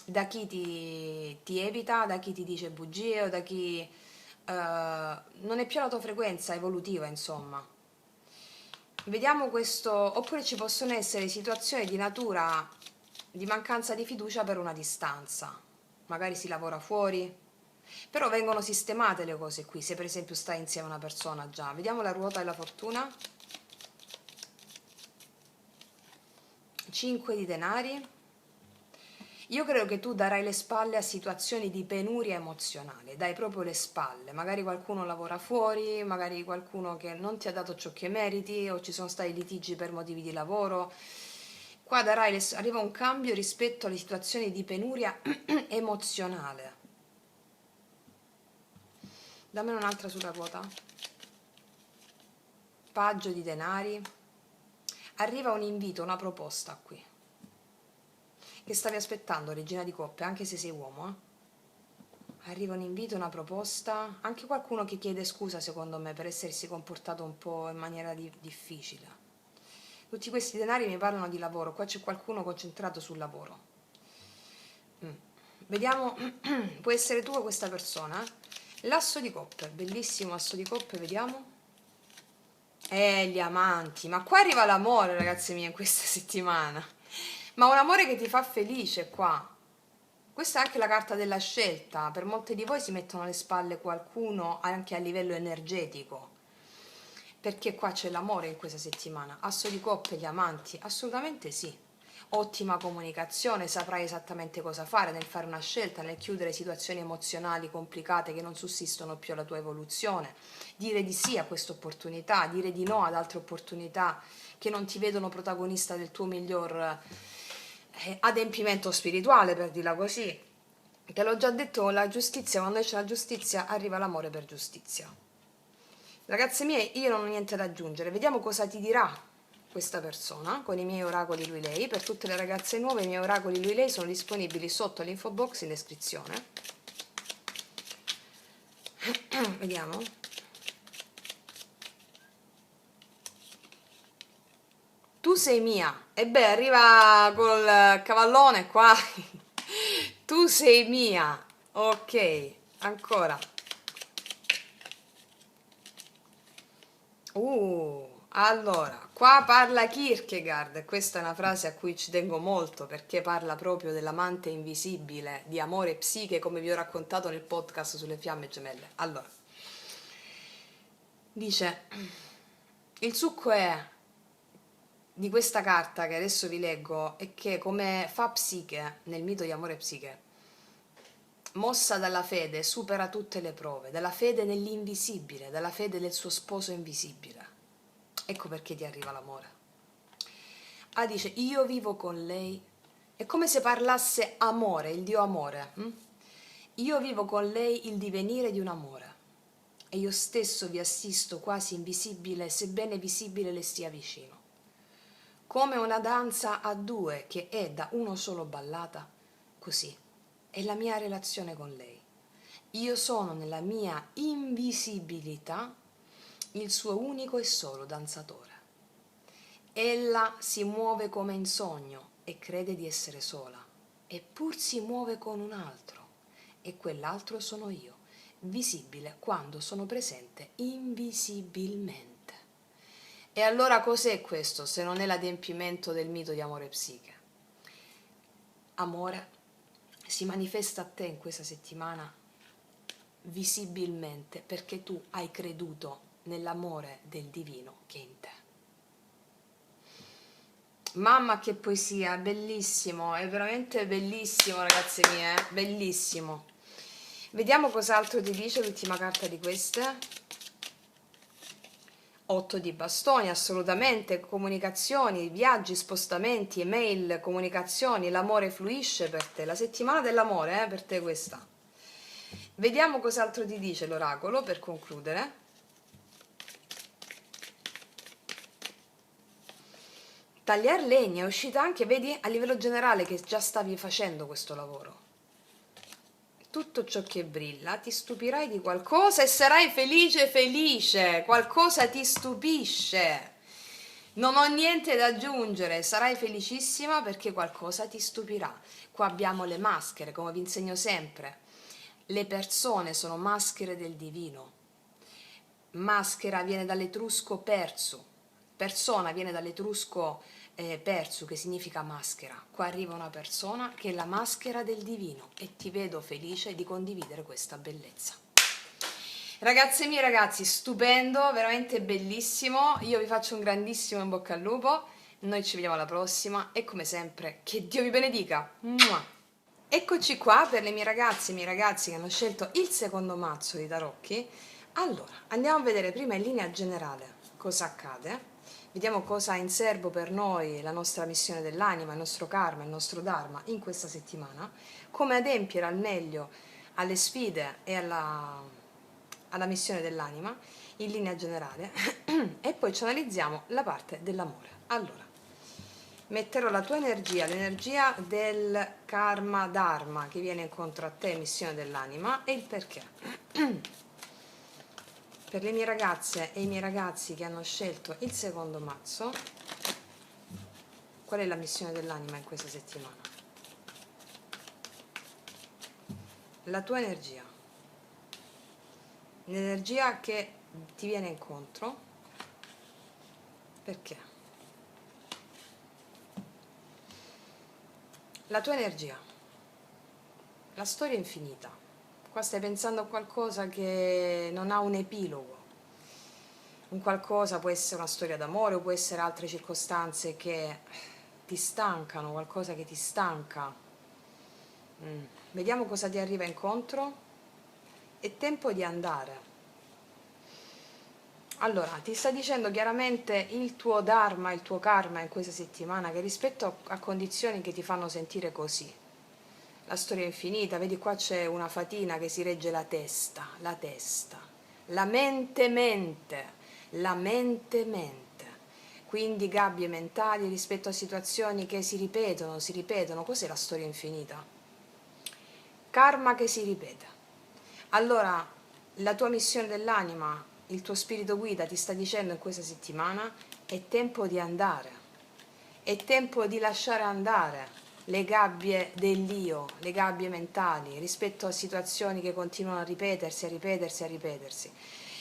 da chi ti evita, da chi ti dice bugie o da chi non è più la tua frequenza evolutiva, insomma. Vediamo questo, oppure ci possono essere situazioni di natura di mancanza di fiducia per una distanza, magari si lavora fuori, però vengono sistemate le cose qui, se per esempio stai insieme a una persona già. Vediamo la ruota della fortuna, 5 di denari. Io credo che tu darai le spalle a situazioni di penuria emozionale, dai proprio le spalle, magari qualcuno lavora fuori, magari qualcuno che non ti ha dato ciò che meriti o ci sono stati litigi per motivi di lavoro. Qua arriva un cambio rispetto alle situazioni di penuria emozionale. Dammene un'altra sulla ruota. Paggio di denari. Arriva un invito, una proposta qui. Che stavi aspettando, regina di coppe, anche se sei uomo, Arriva un invito, una proposta, anche qualcuno che chiede scusa secondo me per essersi comportato un po' in maniera difficile. Tutti questi denari mi parlano di lavoro, qua c'è qualcuno concentrato sul lavoro. Vediamo, può essere tu o questa persona. L'asso di coppe, bellissimo asso di coppe, vediamo. Gli amanti, ma qua arriva l'amore, ragazzi miei, in questa settimana. Ma un amore che ti fa felice qua. Questa è anche la carta della scelta. Per molte di voi si mettono alle spalle qualcuno anche a livello energetico. Perché qua c'è l'amore in questa settimana. Asso di coppe, gli amanti, assolutamente sì. Ottima comunicazione, saprai esattamente cosa fare nel fare una scelta, nel chiudere situazioni emozionali complicate che non sussistono più alla tua evoluzione, dire di sì a questa opportunità, dire di no ad altre opportunità che non ti vedono protagonista del tuo miglior adempimento spirituale, per dirla così. Te l'ho già detto, la giustizia, quando c'è la giustizia arriva l'amore per giustizia. Ragazzi miei, io non ho niente da aggiungere, vediamo cosa ti dirà questa persona con i miei oracoli lui lei. Per tutte le ragazze nuove i miei oracoli lui lei sono disponibili sotto l'info box in descrizione. Vediamo. Tu sei mia. E beh, arriva col cavallone qua. Tu sei mia. Ok, ancora. Allora, qua parla Kierkegaard, e questa è una frase a cui ci tengo molto perché parla proprio dell'amante invisibile, di amore e psiche, come vi ho raccontato nel podcast sulle fiamme gemelle. Allora, dice, il succo è di questa carta che adesso vi leggo è che come fa Psiche nel mito di amore e psiche, mossa dalla fede, supera tutte le prove, dalla fede nell'invisibile, dalla fede del suo sposo invisibile. Ecco perché ti arriva l'amore. Dice, io vivo con lei. È come se parlasse amore, il Dio amore. Io vivo con lei il divenire di un amore. E io stesso vi assisto quasi invisibile, sebbene visibile le stia vicino. Come una danza a due che è da uno solo ballata, così è la mia relazione con lei. Io sono nella mia invisibilità il suo unico e solo danzatore. Ella si muove come in sogno e crede di essere sola, eppur si muove con un altro, e quell'altro sono io, visibile quando sono presente invisibilmente. E allora cos'è questo se non è l'adempimento del mito di amore e psiche? Amore si manifesta a te in questa settimana visibilmente perché tu hai creduto nell'amore del divino che è in te. Mamma che poesia, bellissimo, è veramente bellissimo ragazze mie, bellissimo. Vediamo cos'altro ti dice l'ultima carta di queste. 8 di bastoni, assolutamente, comunicazioni, viaggi, spostamenti, email, comunicazioni, l'amore fluisce per te, la settimana dell'amore, per te questa. Vediamo cos'altro ti dice l'oracolo per concludere. Tagliar legna è uscita anche, vedi, a livello generale che già stavi facendo questo lavoro. Tutto ciò che brilla ti stupirai di qualcosa e sarai felice, felice, qualcosa ti stupisce. Non ho niente da aggiungere, sarai felicissima perché qualcosa ti stupirà. Qua abbiamo le maschere, come vi insegno sempre. Le persone sono maschere del divino. Maschera viene dall'etrusco persu, persona viene dall'etrusco persu, che significa maschera. Qua arriva una persona che è la maschera del divino e ti vedo felice di condividere questa bellezza. Ragazze mie, ragazzi, stupendo, veramente bellissimo. Io vi faccio un grandissimo in bocca al lupo. Noi ci vediamo alla prossima e come sempre che Dio vi benedica. Mua! Eccoci qua per le mie ragazze e i miei ragazzi che hanno scelto il secondo mazzo di tarocchi. Allora, andiamo a vedere prima in linea generale cosa accade. Vediamo cosa ha in serbo per noi la nostra missione dell'anima, il nostro karma, il nostro dharma in questa settimana, come adempiere al meglio alle sfide e alla missione dell'anima in linea generale e poi ci analizziamo la parte dell'amore. Allora, metterò la tua energia, l'energia del karma dharma che viene incontro a te, missione dell'anima, e il perché. Per le mie ragazze e i miei ragazzi che hanno scelto il secondo mazzo, qual è la missione dell'anima in questa settimana? la tua energia, l'energia che ti viene incontro, perché la tua energia, la storia è infinita. Qua stai pensando a qualcosa che non ha un epilogo, un qualcosa può essere una storia d'amore o può essere altre circostanze che ti stancano, qualcosa che ti stanca. Vediamo cosa ti arriva incontro. È tempo di andare. Allora, ti sta dicendo chiaramente il tuo dharma, il tuo karma in questa settimana, che rispetto a condizioni che ti fanno sentire così, la storia è infinita, vedi qua c'è una fatina che si regge la testa, la mente, la mente. Quindi gabbie mentali rispetto a situazioni che si ripetono. Cos'è la storia infinita? Karma che si ripete. Allora, la tua missione dell'anima, il tuo spirito guida ti sta dicendo in questa settimana, è tempo di andare, è tempo di lasciare andare le gabbie dell'io, le gabbie mentali rispetto a situazioni che continuano a ripetersi.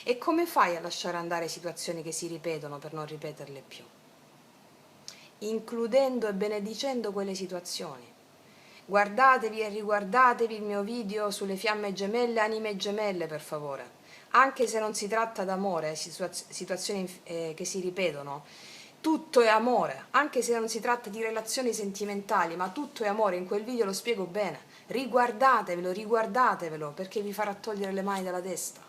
E come fai a lasciare andare situazioni che si ripetono per non ripeterle più? Includendo e benedicendo quelle situazioni. Guardatevi e riguardatevi il mio video sulle fiamme gemelle, anime gemelle, per favore. Anche se non si tratta d'amore, situazioni che si ripetono, tutto è amore, anche se non si tratta di relazioni sentimentali, ma tutto è amore, in quel video lo spiego bene. Riguardatevelo, perché vi farà togliere le mani dalla testa.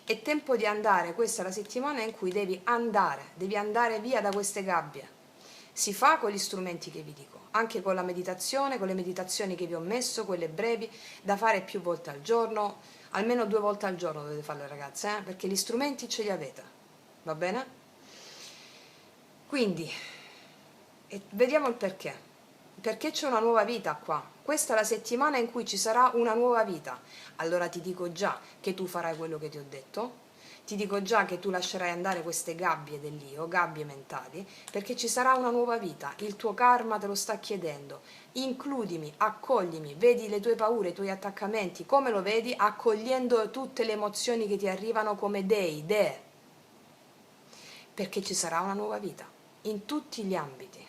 È tempo di andare, questa è la settimana in cui devi andare via da queste gabbie. Si fa con gli strumenti che vi dico, anche con la meditazione, con le meditazioni che vi ho messo, quelle brevi, da fare più volte al giorno, almeno 2 volte al giorno dovete farle, ragazze, perché gli strumenti ce li avete, va bene? Quindi, vediamo il perché. Perché c'è una nuova vita qua. Questa è la settimana in cui ci sarà una nuova vita. Allora ti dico già che tu farai quello che ti ho detto, ti dico già che tu lascerai andare queste gabbie dell'io, gabbie mentali, perché ci sarà una nuova vita. Il tuo karma te lo sta chiedendo. Includimi, accoglimi, vedi le tue paure, i tuoi attaccamenti, come lo vedi? Accogliendo tutte le emozioni che ti arrivano come dee, perché ci sarà una nuova vita, in tutti gli ambiti.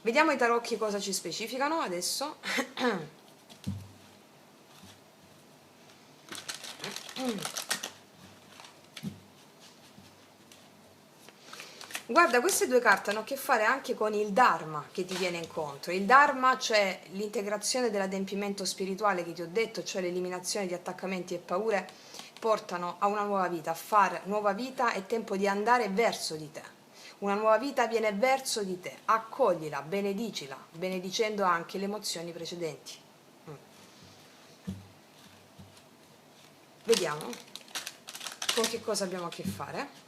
Vediamo i tarocchi cosa ci specificano adesso. Guarda, queste 2 carte hanno a che fare anche con il Dharma che ti viene incontro. Il Dharma, cioè l'integrazione dell'adempimento spirituale che ti ho detto, cioè l'eliminazione di attaccamenti e paure, portano a una nuova vita. A fare nuova vita è tempo di andare verso di te. Una nuova vita viene verso di te. Accoglila, benedicila, benedicendo anche le emozioni precedenti. Vediamo con che cosa abbiamo a che fare.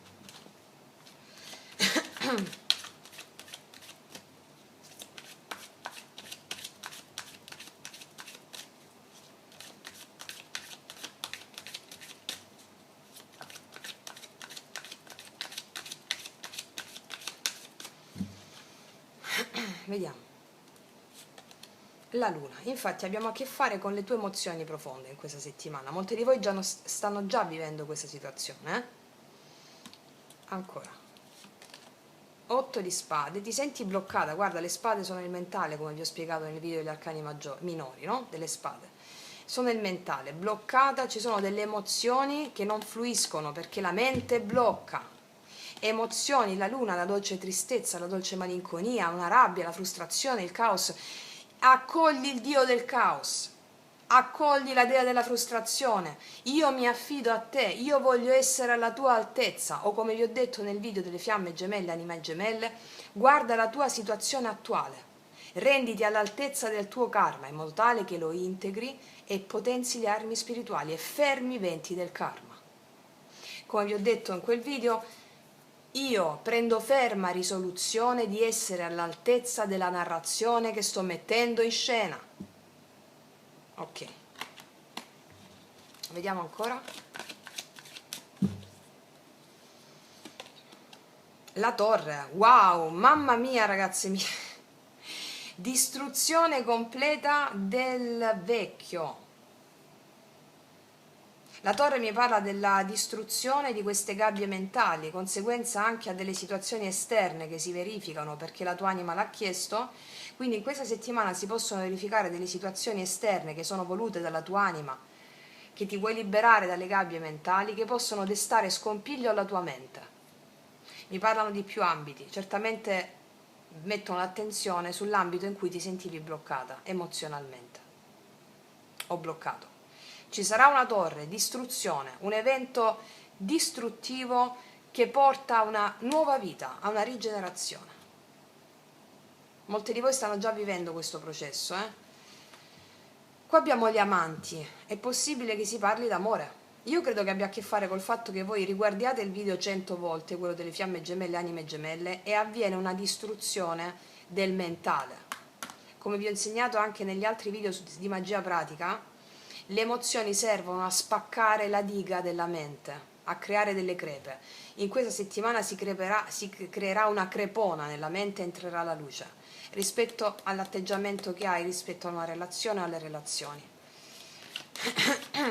Vediamo. La luna, infatti abbiamo a che fare con le tue emozioni profonde in questa settimana. Molti di voi stanno già vivendo questa situazione. Ancora. 8 di spade, ti senti bloccata, guarda, le spade sono il mentale, come vi ho spiegato nel video degli arcani minori, no? Delle spade. Sono il mentale, bloccata, ci sono delle emozioni che non fluiscono perché la mente blocca. Emozioni, la luna, la dolce tristezza, la dolce malinconia, una rabbia, la frustrazione, il caos. Accogli il Dio del caos, accogli la dea della frustrazione. Io mi affido a te, io voglio essere alla tua altezza, o come vi ho detto nel video delle fiamme gemelle, anime gemelle, guarda la tua situazione attuale, renditi all'altezza del tuo karma in modo tale che lo integri e potenzi le armi spirituali e fermi i venti del karma. Come vi ho detto in quel video, io prendo ferma risoluzione di essere all'altezza della narrazione che sto mettendo in scena. Ok. Vediamo ancora. La torre. Wow, mamma mia, ragazzi mie. distruzione completa del vecchio. La torre mi parla della distruzione di queste gabbie mentali, conseguenza anche a delle situazioni esterne che si verificano perché la tua anima l'ha chiesto. Quindi in questa settimana si possono verificare delle situazioni esterne che sono volute dalla tua anima, che ti vuoi liberare dalle gabbie mentali, che possono destare scompiglio alla tua mente. Mi parlano di più ambiti, certamente mettono l'attenzione sull'ambito in cui ti sentivi bloccata emozionalmente o bloccato. Ci sarà una torre, distruzione, un evento distruttivo che porta a una nuova vita, a una rigenerazione. Molti di voi stanno già vivendo questo processo. Qua abbiamo gli amanti, è possibile che si parli d'amore. Io credo che abbia a che fare col fatto che voi riguardiate il video 100 volte, quello delle fiamme gemelle, anime gemelle, e avviene una distruzione del mentale. Come vi ho insegnato anche negli altri video di magia pratica, le emozioni servono a spaccare la diga della mente, a creare delle crepe. In questa settimana si creerà una crepona nella mente e entrerà la luce rispetto all'atteggiamento che hai rispetto a una relazione o alle relazioni.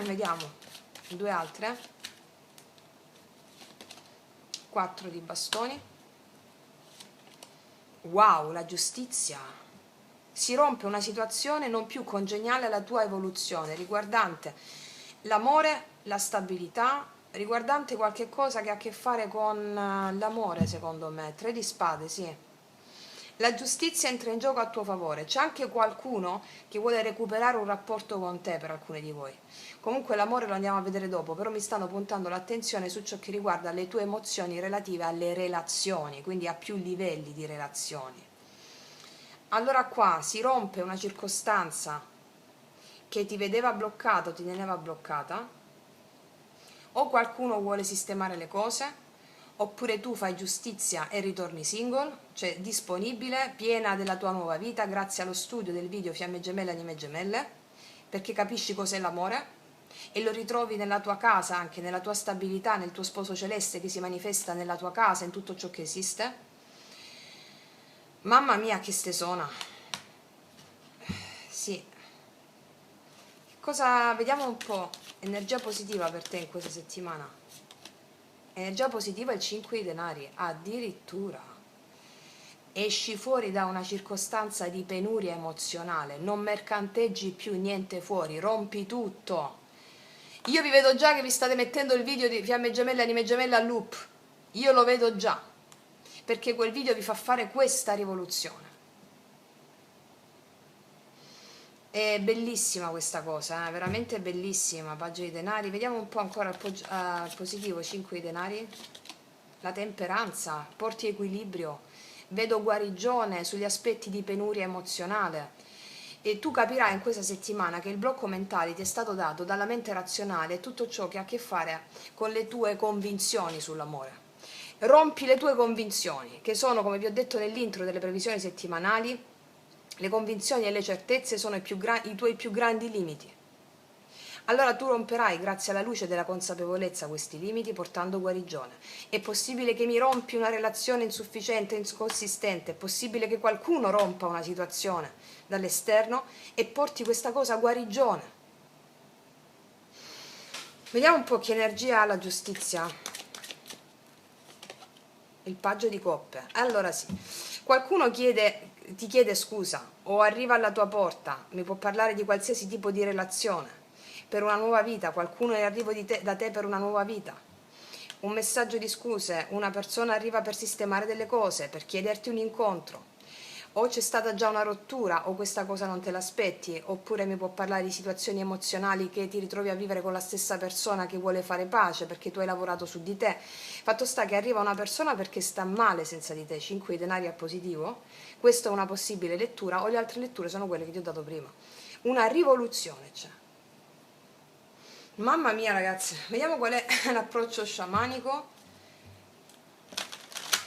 Vediamo, due altre. 4 di bastoni. Wow, la giustizia. Si rompe una situazione non più congeniale alla tua evoluzione, riguardante l'amore, la stabilità, riguardante qualche cosa che ha a che fare con l'amore, secondo me. 3 di spade, sì. La giustizia entra in gioco a tuo favore. C'è anche qualcuno che vuole recuperare un rapporto con te, per alcuni di voi. Comunque l'amore lo andiamo a vedere dopo, però mi stanno puntando l'attenzione su ciò che riguarda le tue emozioni relative alle relazioni, quindi a più livelli di relazioni. Allora qua si rompe una circostanza che ti vedeva bloccato, ti teneva bloccata, o qualcuno vuole sistemare le cose, oppure tu fai giustizia e ritorni single, cioè disponibile, piena della tua nuova vita grazie allo studio del video Fiamme Gemelle, Anime Gemelle, perché capisci cos'è l'amore e lo ritrovi nella tua casa, anche nella tua stabilità, nel tuo sposo celeste che si manifesta nella tua casa, in tutto ciò che esiste. Mamma mia, che stesona. Sì. Cosa, vediamo un po'. Energia positiva per te in questa settimana. Energia positiva, il 5 di denari. Addirittura. Esci fuori da una circostanza di penuria emozionale. Non mercanteggi più niente fuori. Rompi tutto. Io vi vedo già che vi state mettendo il video di Fiamme Gemelle, Anime Gemelle a loop. Io lo vedo già. Perché quel video vi fa fare questa rivoluzione. È bellissima questa cosa, veramente bellissima. Paggio di denari, vediamo un po' ancora al positivo. 5 di denari, la temperanza, porti equilibrio, vedo guarigione sugli aspetti di penuria emozionale. E tu capirai in questa settimana che il blocco mentale ti è stato dato dalla mente razionale e tutto ciò che ha a che fare con le tue convinzioni sull'amore. Rompi le tue convinzioni, che sono, come vi ho detto nell'intro delle previsioni settimanali, le convinzioni e le certezze sono i tuoi più grandi limiti. Allora tu romperai, grazie alla luce della consapevolezza, questi limiti portando guarigione. È possibile che mi rompi una relazione insufficiente, inconsistente, è possibile che qualcuno rompa una situazione dall'esterno e porti questa cosa a guarigione. Vediamo un po' che energia ha la giustizia. Il paggio di coppe. Allora sì, qualcuno ti chiede scusa o arriva alla tua porta, mi può parlare di qualsiasi tipo di relazione, per una nuova vita, qualcuno è in arrivo da te per una nuova vita, un messaggio di scuse, una persona arriva per sistemare delle cose, per chiederti un incontro, o c'è stata già una rottura o questa cosa non te l'aspetti, oppure mi può parlare di situazioni emozionali che ti ritrovi a vivere con la stessa persona che vuole fare pace perché tu hai lavorato su di te. Fatto sta che arriva una persona perché sta male senza di te, 5 di denari al positivo, questa è una possibile lettura, o le altre letture sono quelle che ti ho dato prima. Una rivoluzione c'è. Mamma mia ragazzi, vediamo qual è l'approccio sciamanico.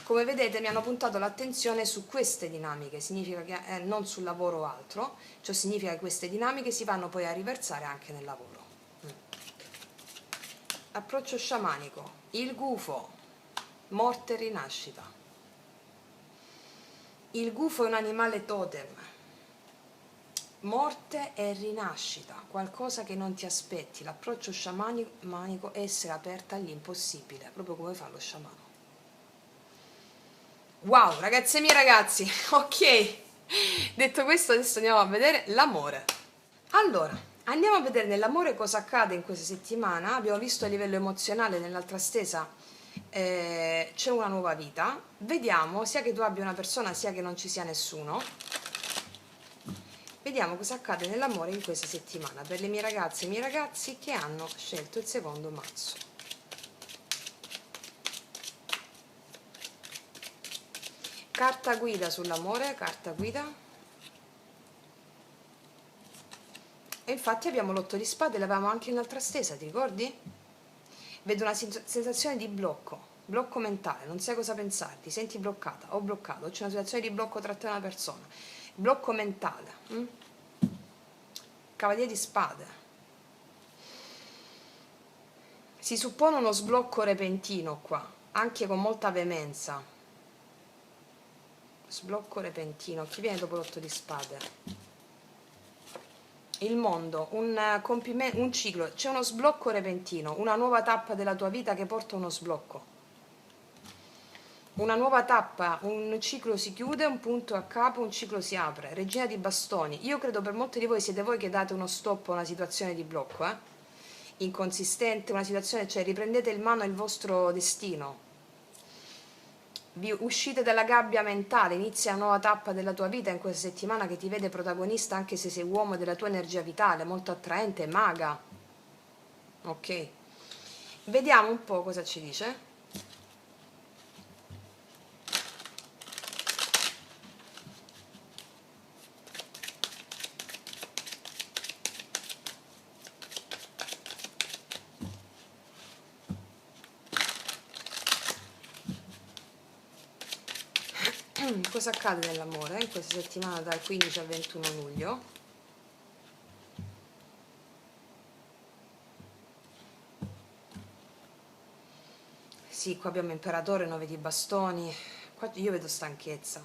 Come vedete mi hanno puntato l'attenzione su queste dinamiche, significa che non sul lavoro o altro, ciò significa che queste dinamiche si vanno poi a riversare anche nel lavoro. Approccio sciamanico, il gufo, morte e rinascita. Il gufo è un animale totem, morte e rinascita, qualcosa che non ti aspetti. L'approccio sciamanico è essere aperta all'impossibile, proprio come fa lo sciamano. Wow, ragazze mie ragazzi, ok, detto questo adesso andiamo a vedere l'amore. Allora, andiamo a vedere nell'amore cosa accade in questa settimana. Abbiamo visto a livello emozionale nell'altra stesa, c'è una nuova vita. Vediamo, sia che tu abbia una persona sia che non ci sia nessuno, vediamo cosa accade nell'amore in questa settimana per le mie ragazze e i miei ragazzi che hanno scelto il secondo mazzo. Carta guida sull'amore, carta guida. E infatti abbiamo l'otto di spade, l'avevamo anche in un'altra stesa, ti ricordi? Vedo una sensazione di blocco mentale, non sai cosa pensare, ti senti bloccata o bloccato, c'è una situazione di blocco tra te e una persona, blocco mentale. Cavaliere di spade. Si suppone uno sblocco repentino qua, anche con molta veemenza. Sblocco repentino, chi viene dopo l'otto di spade? Il mondo, un compimento, un ciclo, c'è uno sblocco repentino, una nuova tappa della tua vita che porta uno sblocco. Una nuova tappa, un ciclo si chiude, un punto a capo, un ciclo si apre. Regina di bastoni. Io credo per molti di voi siete voi che date uno stop a una situazione di blocco, inconsistente, una situazione, cioè riprendete in mano il vostro destino. Vi uscite dalla gabbia mentale, inizia una nuova tappa della tua vita in questa settimana che ti vede protagonista anche se sei uomo della tua energia vitale, molto attraente, maga. Ok. Vediamo un po' cosa ci dice. Cosa accade nell'amore in questa settimana dal 15 al 21 luglio? Sì, qua abbiamo imperatore, 9 di bastoni. Qua io vedo stanchezza,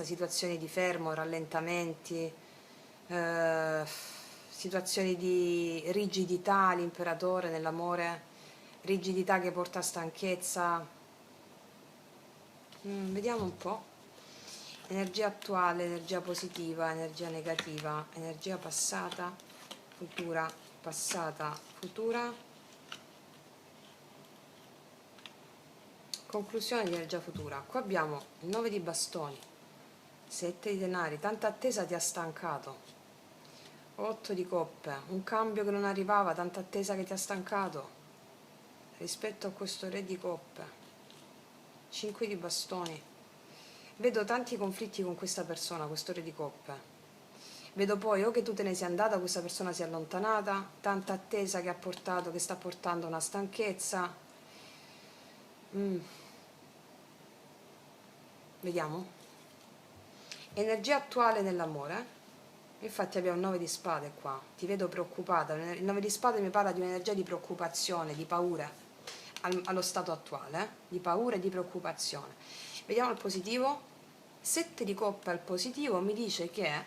situazioni di fermo, rallentamenti, situazioni di rigidità, l'imperatore nell'amore, rigidità che porta a stanchezza. Vediamo un po'. Energia attuale, energia positiva, energia negativa, energia passata, futura, conclusione di energia futura. Qua abbiamo il 9 di bastoni, 7 di denari, tanta attesa ti ha stancato, 8 di coppe, un cambio che non arrivava, tanta attesa che ti ha stancato rispetto a questo re di coppe, 5 di bastoni. Vedo tanti conflitti con questa persona, questo re di coppe. Vedo poi o che tu te ne sia andata, questa persona si è allontanata, tanta attesa che ha portato, che sta portando una stanchezza. Vediamo. Energia attuale nell'amore. Infatti abbiamo il 9 di spade qua. Ti vedo preoccupata. Il 9 di spade mi parla di un'energia di preoccupazione, di paura allo stato attuale, di paura e di preoccupazione. Vediamo il positivo. 7 di coppe al positivo mi dice che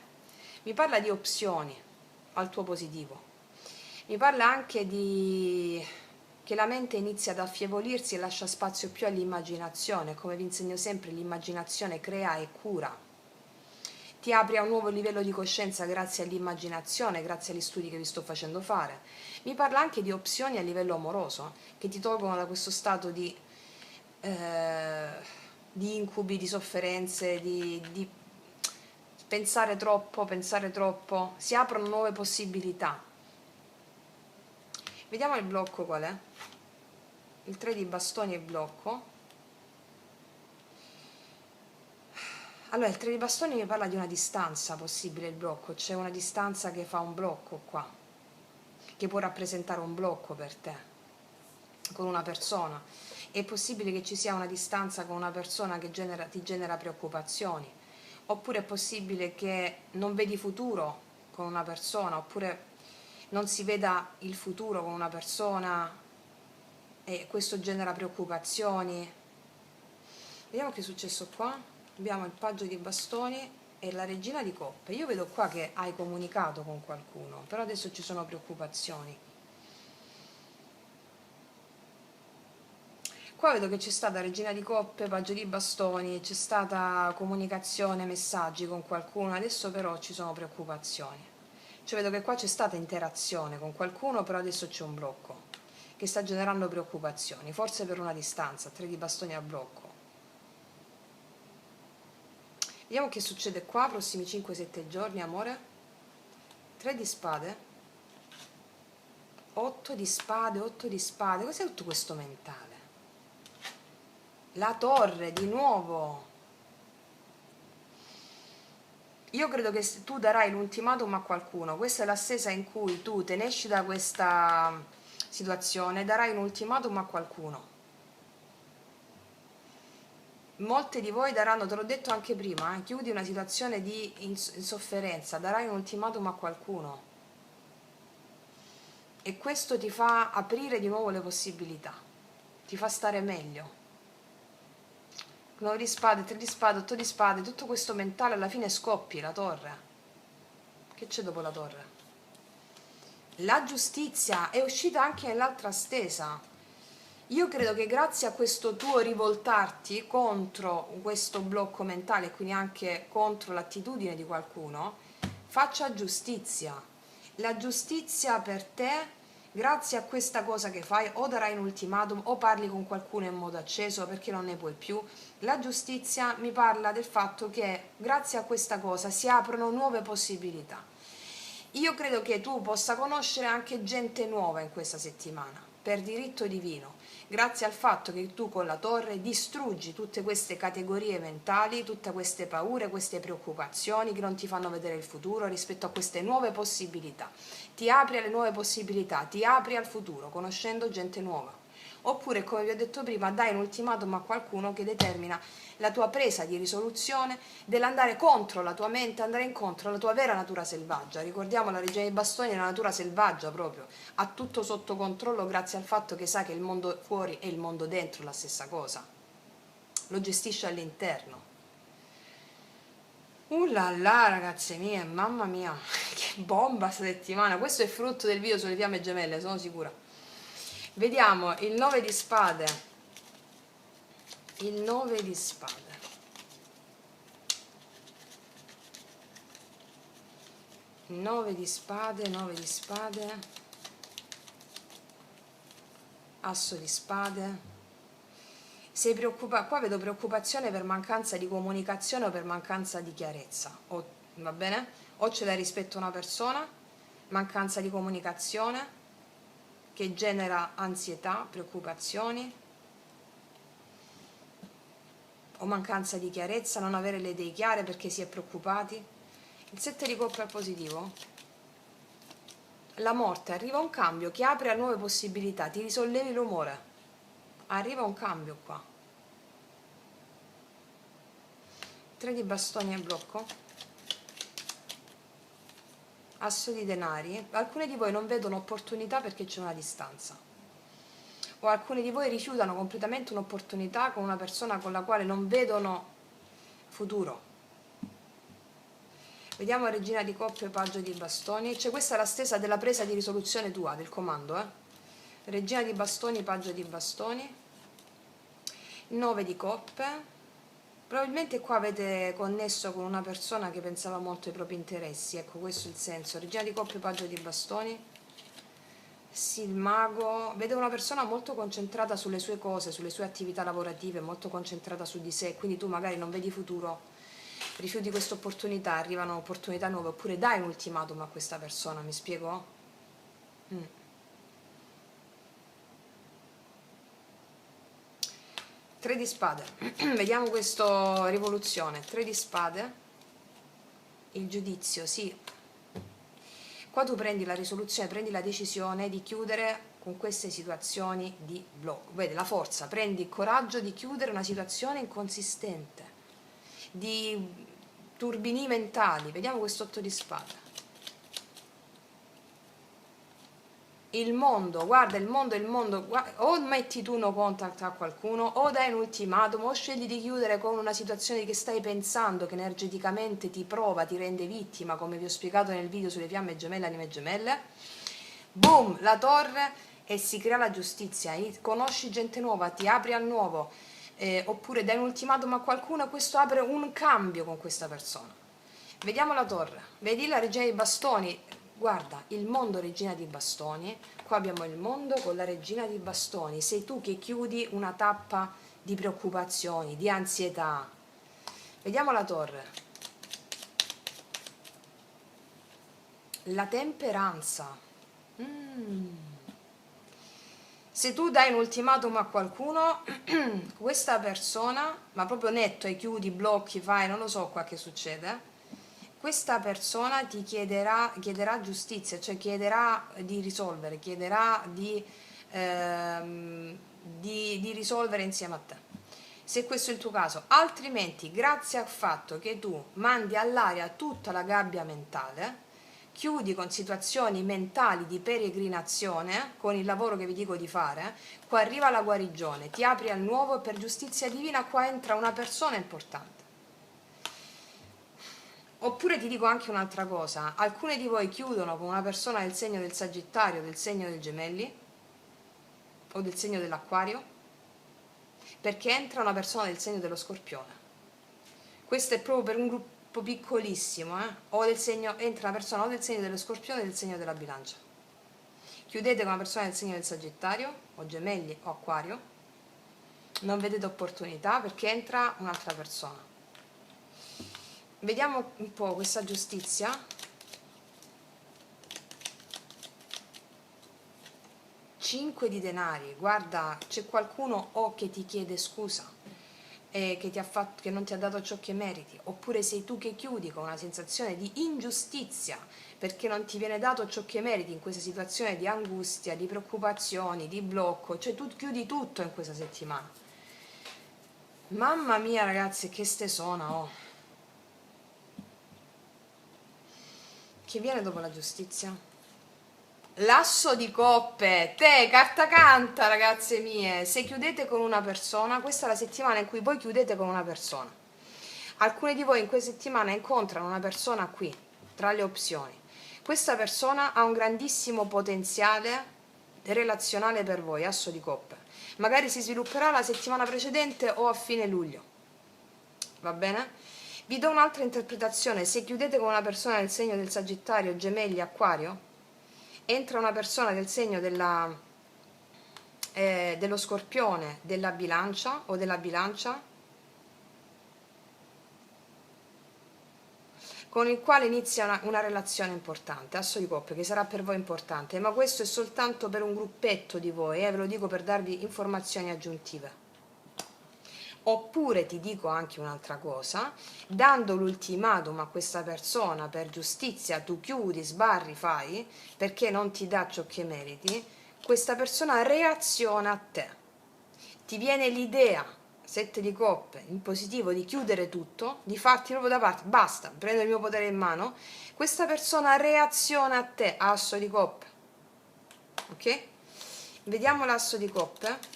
mi parla di opzioni al tuo positivo. Mi parla anche di che la mente inizia ad affievolirsi e lascia spazio più all'immaginazione. Come vi insegno sempre, l'immaginazione crea e cura. Ti apri a un nuovo livello di coscienza grazie all'immaginazione, grazie agli studi che vi sto facendo fare. Mi parla anche di opzioni a livello amoroso, che ti tolgono da questo stato di incubi, di sofferenze, di pensare troppo, si aprono nuove possibilità. Vediamo il blocco qual è. Il 3 di bastoni è blocco. Allora, il 3 di bastoni mi parla di una distanza possibile, il blocco. C'è una distanza che fa un blocco qua, che può rappresentare un blocco per te, con una persona. È possibile che ci sia una distanza con una persona che ti genera preoccupazioni, oppure è possibile che non vedi futuro con una persona, oppure non si veda il futuro con una persona e questo genera preoccupazioni. Vediamo che è successo qua. Abbiamo il paggio di bastoni, e la regina di coppe. Io vedo qua che hai comunicato con qualcuno, però adesso ci sono preoccupazioni. Qua vedo che c'è stata regina di coppe, paggio di bastoni, c'è stata comunicazione, messaggi con qualcuno, adesso però ci sono preoccupazioni. Cioè vedo che qua c'è stata interazione con qualcuno, però adesso c'è un blocco che sta generando preoccupazioni, forse per una distanza, 3 di bastoni a blocco. Vediamo che succede qua, prossimi 5-7 giorni, amore. 3 di spade, 8 di spade, 8 di spade, cos'è tutto questo mentale? La torre, di nuovo. Io credo che tu darai l'ultimatum a qualcuno, questa è la stesa in cui tu te ne esci da questa situazione, darai un ultimatum a qualcuno. Molte di voi daranno, te l'ho detto anche prima, chiudi una situazione di insofferenza, darai un ultimatum a qualcuno. E questo ti fa aprire di nuovo le possibilità, ti fa stare meglio. 9 di spade, 3 di spade, 8 di spade, tutto questo mentale alla fine scoppi, la torre. Che c'è dopo la torre? La giustizia è uscita anche nell'altra stesa. Io credo che grazie a questo tuo rivoltarti contro questo blocco mentale, quindi anche contro l'attitudine di qualcuno, faccia giustizia. La giustizia per te, grazie a questa cosa che fai, o darai un ultimatum o parli con qualcuno in modo acceso perché non ne puoi più. La giustizia mi parla del fatto che grazie a questa cosa si aprono nuove possibilità. Io credo che tu possa conoscere anche gente nuova in questa settimana, per diritto divino, grazie al fatto che tu con la torre distruggi tutte queste categorie mentali, tutte queste paure, queste preoccupazioni che non ti fanno vedere il futuro rispetto a queste nuove possibilità. Ti apri alle nuove possibilità, ti apri al futuro, conoscendo gente nuova. Oppure, come vi ho detto prima, dai un ultimatum a qualcuno che determina la tua presa di risoluzione dell'andare contro la tua mente, andare incontro alla tua vera natura selvaggia. Ricordiamo, la regina dei bastoni è una natura selvaggia proprio, ha tutto sotto controllo grazie al fatto che sa che il mondo fuori e il mondo dentro la stessa cosa, lo gestisce all'interno. Là là, ragazze mie, mamma mia, che bomba sta settimana. Questo è frutto del video sulle fiamme gemelle, sono sicura. Vediamo il 9 di spade. Il 9 di spade. 9 di spade, 9 di spade, asso di spade. Sei preoccupato, qua vedo preoccupazione per mancanza di comunicazione o per mancanza di chiarezza, va bene? O ce l'hai rispetto a una persona, mancanza di comunicazione che genera ansietà, preoccupazioni, o mancanza di chiarezza, non avere le idee chiare perché si è preoccupati. Il 7 di coppe al positivo. La morte, arriva un cambio che apre a nuove possibilità, ti risollevi l'umore. Arriva un cambio qua. 3 di bastoni a blocco. Asso di denari. Alcuni di voi non vedono opportunità perché c'è una distanza. O alcuni di voi rifiutano completamente un'opportunità con una persona con la quale non vedono futuro. Vediamo regina di coppe, paggio di bastoni. C'è questa è la stesa della presa di risoluzione tua, del comando, Regina di bastoni, paggio di bastoni. 9 di coppe. Probabilmente qua avete connesso con una persona che pensava molto ai propri interessi, ecco, questo è il senso. Regina di coppe, paggio di bastoni. Sì, il mago. Vedo una persona molto concentrata sulle sue cose, sulle sue attività lavorative, molto concentrata su di sé, quindi tu magari non vedi futuro, rifiuti questa opportunità, arrivano opportunità nuove, oppure dai un ultimatum a questa persona, mi spiego? 3 di spade. Vediamo questa rivoluzione. 3 di spade, il giudizio, sì. Qua tu prendi la risoluzione, prendi la decisione di chiudere con queste situazioni di blocco. Vedi, la forza, prendi il coraggio di chiudere una situazione inconsistente, di turbini mentali. Vediamo questo 8 di spade. il mondo, guarda il mondo, o metti tu no contact a qualcuno, o dai un ultimatum, o scegli di chiudere con una situazione che stai pensando, che energeticamente ti prova, ti rende vittima, come vi ho spiegato nel video sulle fiamme gemelle, anime gemelle. Boom, la torre, e si crea la giustizia, conosci gente nuova, ti apri al nuovo, oppure dai un ultimatum a qualcuno e questo apre un cambio con questa persona. Vediamo la torre, vedi la regina dei bastoni, guarda, il mondo regina di bastoni, qua abbiamo il mondo con la regina di bastoni, sei tu che chiudi una tappa di preoccupazioni, di ansietà. Vediamo la torre, la temperanza. Se tu dai un ultimatum a qualcuno, questa persona, ma proprio netto, e chiudi, blocchi, fai, non lo so qua che succede, questa persona ti chiederà giustizia, cioè chiederà di risolvere, chiederà di risolvere insieme a te. Se questo è il tuo caso, altrimenti, grazie al fatto che tu mandi all'aria tutta la gabbia mentale, chiudi con situazioni mentali di peregrinazione, con il lavoro che vi dico di fare, qua arriva la guarigione, ti apri al nuovo e per giustizia divina qua entra una persona importante. Oppure ti dico anche un'altra cosa, alcuni di voi chiudono con una persona del segno del Sagittario, del segno del Gemelli o del segno dell'Acquario, perché entra una persona del segno dello Scorpione. Questo è proprio per un gruppo piccolissimo, o del segno, entra una persona o del segno dello Scorpione o del segno della Bilancia. Chiudete con una persona del segno del Sagittario, o Gemelli o Acquario, non vedete opportunità perché entra un'altra persona. Vediamo un po' questa giustizia. 5 di denari, guarda, c'è qualcuno o che ti chiede scusa, che che non ti ha dato ciò che meriti, oppure sei tu che chiudi con una sensazione di ingiustizia perché non ti viene dato ciò che meriti in questa situazione di angustia, di preoccupazioni, di blocco, cioè tu chiudi tutto in questa settimana. Mamma mia ragazzi, che stesona, oh! Che viene dopo la giustizia? L'asso di coppe, te, carta canta ragazze mie, se chiudete con una persona, questa è la settimana in cui voi chiudete con una persona. Alcuni di voi in questa settimana incontrano una persona qui, tra le opzioni. Questa persona ha un grandissimo potenziale relazionale per voi, asso di coppe. Magari si svilupperà la settimana precedente o a fine luglio. Va bene? Vi do un'altra interpretazione, se chiudete con una persona del segno del Sagittario, Gemelli, Acquario, entra una persona del segno dello Scorpione, della Bilancia o della Bilancia, con il quale inizia una relazione importante, asso di coppe, che sarà per voi importante, ma questo è soltanto per un gruppetto di voi, ve lo dico per darvi informazioni aggiuntive. Oppure ti dico anche un'altra cosa, dando l'ultimatum a questa persona per giustizia, tu chiudi, sbarri, fai, perché non ti dà ciò che meriti, questa persona reaziona a te. Ti viene l'idea, 7 di coppe, in positivo, di chiudere tutto, di farti proprio da parte, basta, prendo il mio potere in mano, questa persona reaziona a te, asso di coppe. Ok? Vediamo l'asso di coppe.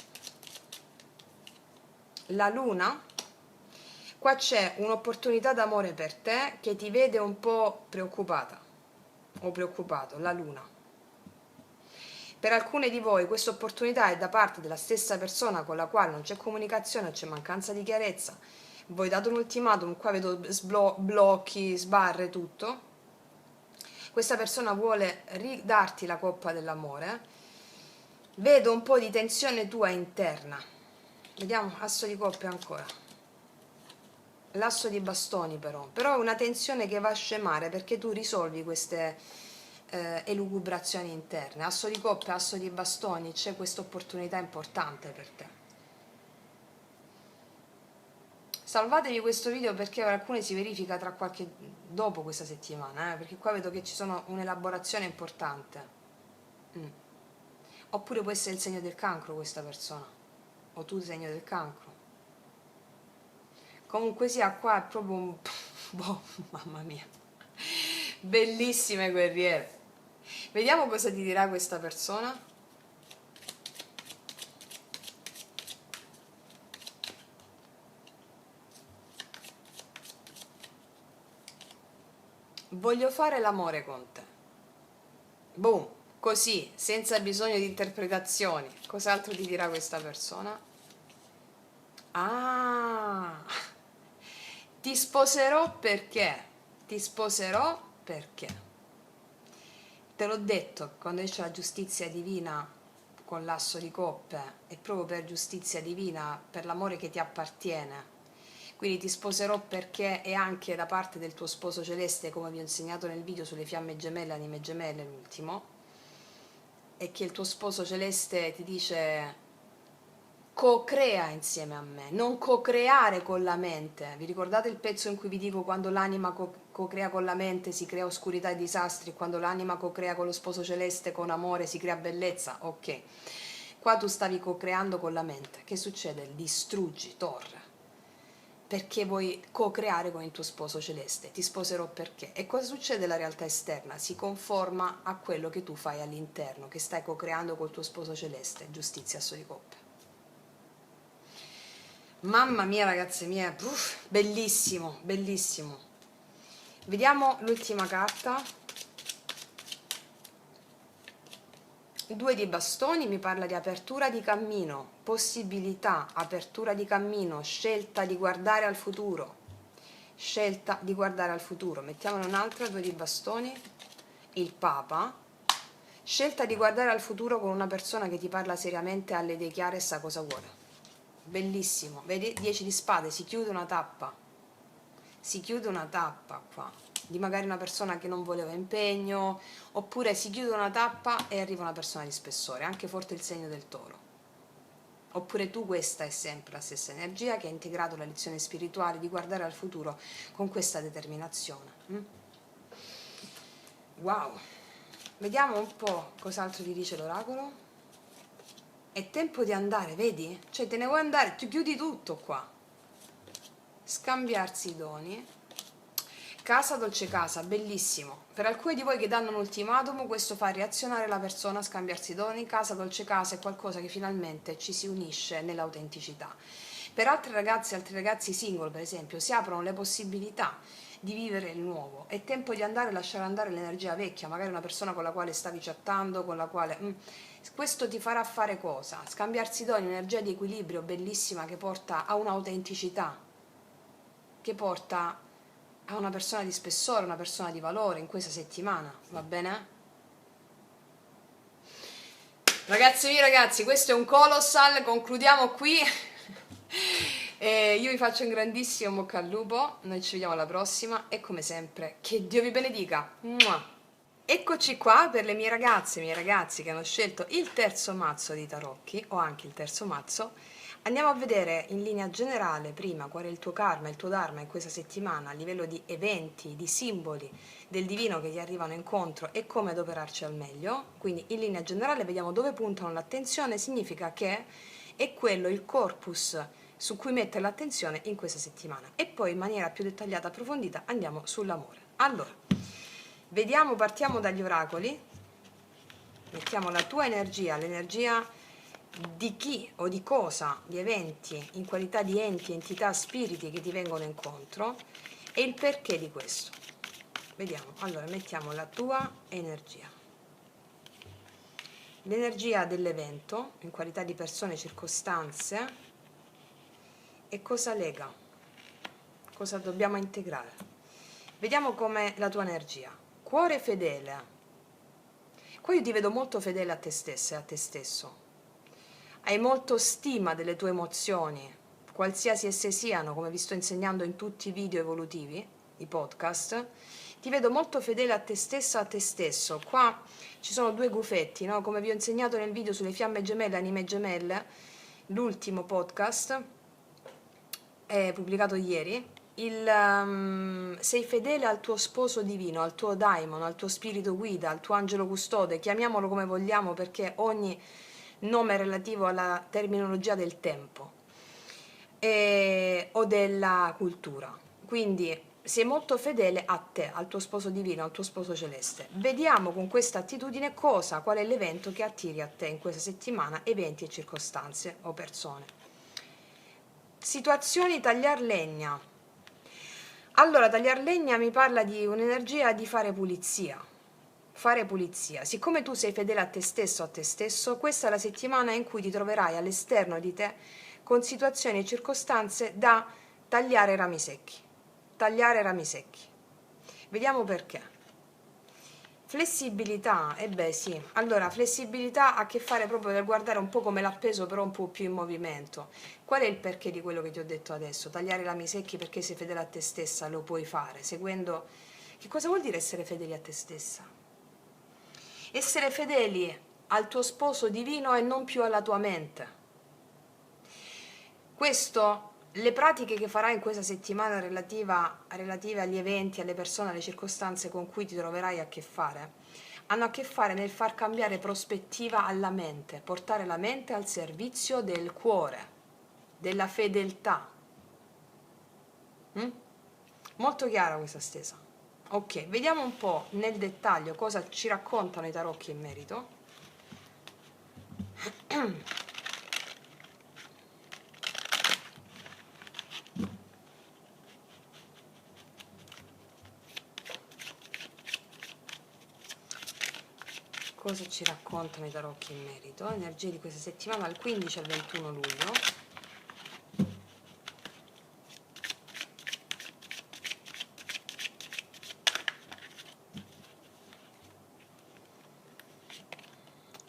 La luna, qua c'è un'opportunità d'amore per te che ti vede un po' preoccupata o preoccupato, la luna. Per alcune di voi questa opportunità è da parte della stessa persona con la quale non c'è comunicazione, c'è mancanza di chiarezza, voi date un ultimatum, qua vedo blocchi, sbarre, tutto. Questa persona vuole ridarti la coppa dell'amore, vedo un po' di tensione tua interna. Vediamo, asso di coppe ancora. L'asso di bastoni però è una tensione che va a scemare perché tu risolvi queste elucubrazioni interne. Asso di coppe, asso di bastoni, c'è questa opportunità importante per te. Salvatevi questo video perché per alcune si verifica tra dopo questa settimana, perché qua vedo che ci sono un'elaborazione importante. Oppure può essere il segno del cancro questa persona, o tu il segno del cancro. Comunque sia, qua è proprio un... boh, mamma mia. Bellissime guerriere. Vediamo cosa ti dirà questa persona. Voglio fare l'amore con te. Boom, così, senza bisogno di interpretazioni. Cos'altro ti dirà questa persona? Ah, ti sposerò perché? Ti sposerò perché? Te l'ho detto, quando c'è la giustizia divina con l'asso di coppe, è proprio per giustizia divina, per l'amore che ti appartiene. Quindi ti sposerò perché è anche da parte del tuo sposo celeste, come vi ho insegnato nel video sulle fiamme gemelle, anime gemelle, l'ultimo, e che il tuo sposo celeste ti dice co-crea insieme a me, non co-creare con la mente. Vi ricordate il pezzo in cui vi dico quando l'anima co-crea con la mente si crea oscurità e disastri, quando l'anima co-crea con lo sposo celeste, con amore, si crea bellezza? Ok. Qua tu stavi co-creando con la mente. Che succede? Distruggi, torre. Perché vuoi co-creare con il tuo sposo celeste. Ti sposerò perché. E cosa succede nella realtà esterna? Si conforma a quello che tu fai all'interno, che stai co-creando col tuo sposo celeste. Giustizia, asso di coppe. Mamma mia ragazze mie, bellissimo, bellissimo. Vediamo l'ultima carta. Il 2 di bastoni mi parla di apertura di cammino, possibilità, apertura di cammino, scelta di guardare al futuro. Scelta di guardare al futuro. Mettiamone un'altra, 2 di bastoni. Il Papa. Scelta di guardare al futuro con una persona che ti parla seriamente, ha le idee chiare e sa cosa vuole. Bellissimo, vedi? 10 di spade, si chiude una tappa qua, di magari una persona che non voleva impegno, oppure si chiude una tappa e arriva una persona di spessore, anche forte il segno del toro. Oppure tu, questa è sempre la stessa energia che ha integrato la lezione spirituale di guardare al futuro con questa determinazione. Wow, vediamo un po' cos'altro ti dice l'oracolo. È tempo di andare, vedi? Cioè te ne vuoi andare, tu chiudi tutto qua. Scambiarsi i doni. Casa, dolce casa, bellissimo. Per alcuni di voi che danno un ultimatum, questo fa reazionare la persona a scambiarsi i doni. Casa, dolce casa è qualcosa che finalmente ci si unisce nell'autenticità. Per altre ragazze e altri ragazzi single, per esempio, si aprono le possibilità di vivere il nuovo. È tempo di andare e lasciare andare l'energia vecchia, magari una persona con la quale stavi chattando, con la quale... Questo ti farà fare cosa? Scambiarsi doni, un'energia di equilibrio bellissima che porta a un'autenticità, che porta a una persona di spessore, una persona di valore in questa settimana, va bene? Ragazzi miei ragazzi, questo è un colossal, concludiamo qui. Io vi faccio un grandissimo bocca al lupo, noi ci vediamo alla prossima e come sempre che Dio vi benedica. Mua! Eccoci qua per le mie ragazze e i miei ragazzi che hanno scelto il terzo mazzo di tarocchi o anche il terzo mazzo. Andiamo a vedere in linea generale prima qual è il tuo karma, il tuo dharma in questa settimana a livello di eventi, di simboli del divino che ti arrivano incontro e come adoperarci al meglio. Quindi in linea generale vediamo dove puntano l'attenzione, significa che è quello il corpus su cui mettere l'attenzione in questa settimana. E poi in maniera più dettagliata e approfondita andiamo sull'amore. Allora, vediamo, partiamo dagli oracoli, mettiamo la tua energia, l'energia di chi o di cosa, di eventi, in qualità di enti, entità, spiriti che ti vengono incontro e il perché di questo. Vediamo, allora mettiamo la tua energia. L'energia dell'evento, in qualità di persone, circostanze, e cosa lega, cosa dobbiamo integrare. Vediamo com'è la tua energia. Cuore fedele. Qua io ti vedo molto fedele a te stessa e a te stesso. Hai molto stima delle tue emozioni, qualsiasi esse siano, come vi sto insegnando in tutti i video evolutivi, i podcast. Ti vedo molto fedele a te stessa, a te stesso. Qua ci sono due gufetti, no? Come vi ho insegnato nel video sulle fiamme gemelle, anime gemelle, l'ultimo podcast, è pubblicato ieri. Sei fedele al tuo sposo divino, al tuo daimon, al tuo spirito guida, al tuo angelo custode, chiamiamolo come vogliamo perché ogni nome è relativo alla terminologia del tempo o della cultura. Quindi sei molto fedele a te, al tuo sposo divino, al tuo sposo celeste. Vediamo con questa attitudine qual è l'evento che attiri a te in questa settimana, eventi e circostanze o persone. Situazioni tagliar legna. Allora, tagliar legna mi parla di un'energia di fare pulizia. Fare pulizia. Siccome tu sei fedele a te stesso, questa è la settimana in cui ti troverai all'esterno di te con situazioni e circostanze da tagliare rami secchi. Tagliare rami secchi. Vediamo perché. Flessibilità, e beh sì, allora flessibilità ha a che fare proprio nel guardare un po' come l'appeso però un po' più in movimento. Qual è il perché di quello che ti ho detto adesso? Tagliare rami secchi perché sei fedele a te stessa, lo puoi fare, seguendo... Che cosa vuol dire essere fedeli a te stessa? Essere fedeli al tuo sposo divino e non più alla tua mente. Questo, le pratiche che farai in questa settimana relative agli eventi, alle persone, alle circostanze con cui ti troverai a che fare, hanno a che fare nel far cambiare prospettiva alla mente, portare la mente al servizio del cuore, della fedeltà. Molto chiara questa stesa. Ok, vediamo un po' nel dettaglio cosa ci raccontano i tarocchi in merito. Cosa ci raccontano i tarocchi in merito? Energie di questa settimana dal 15 al 21 luglio.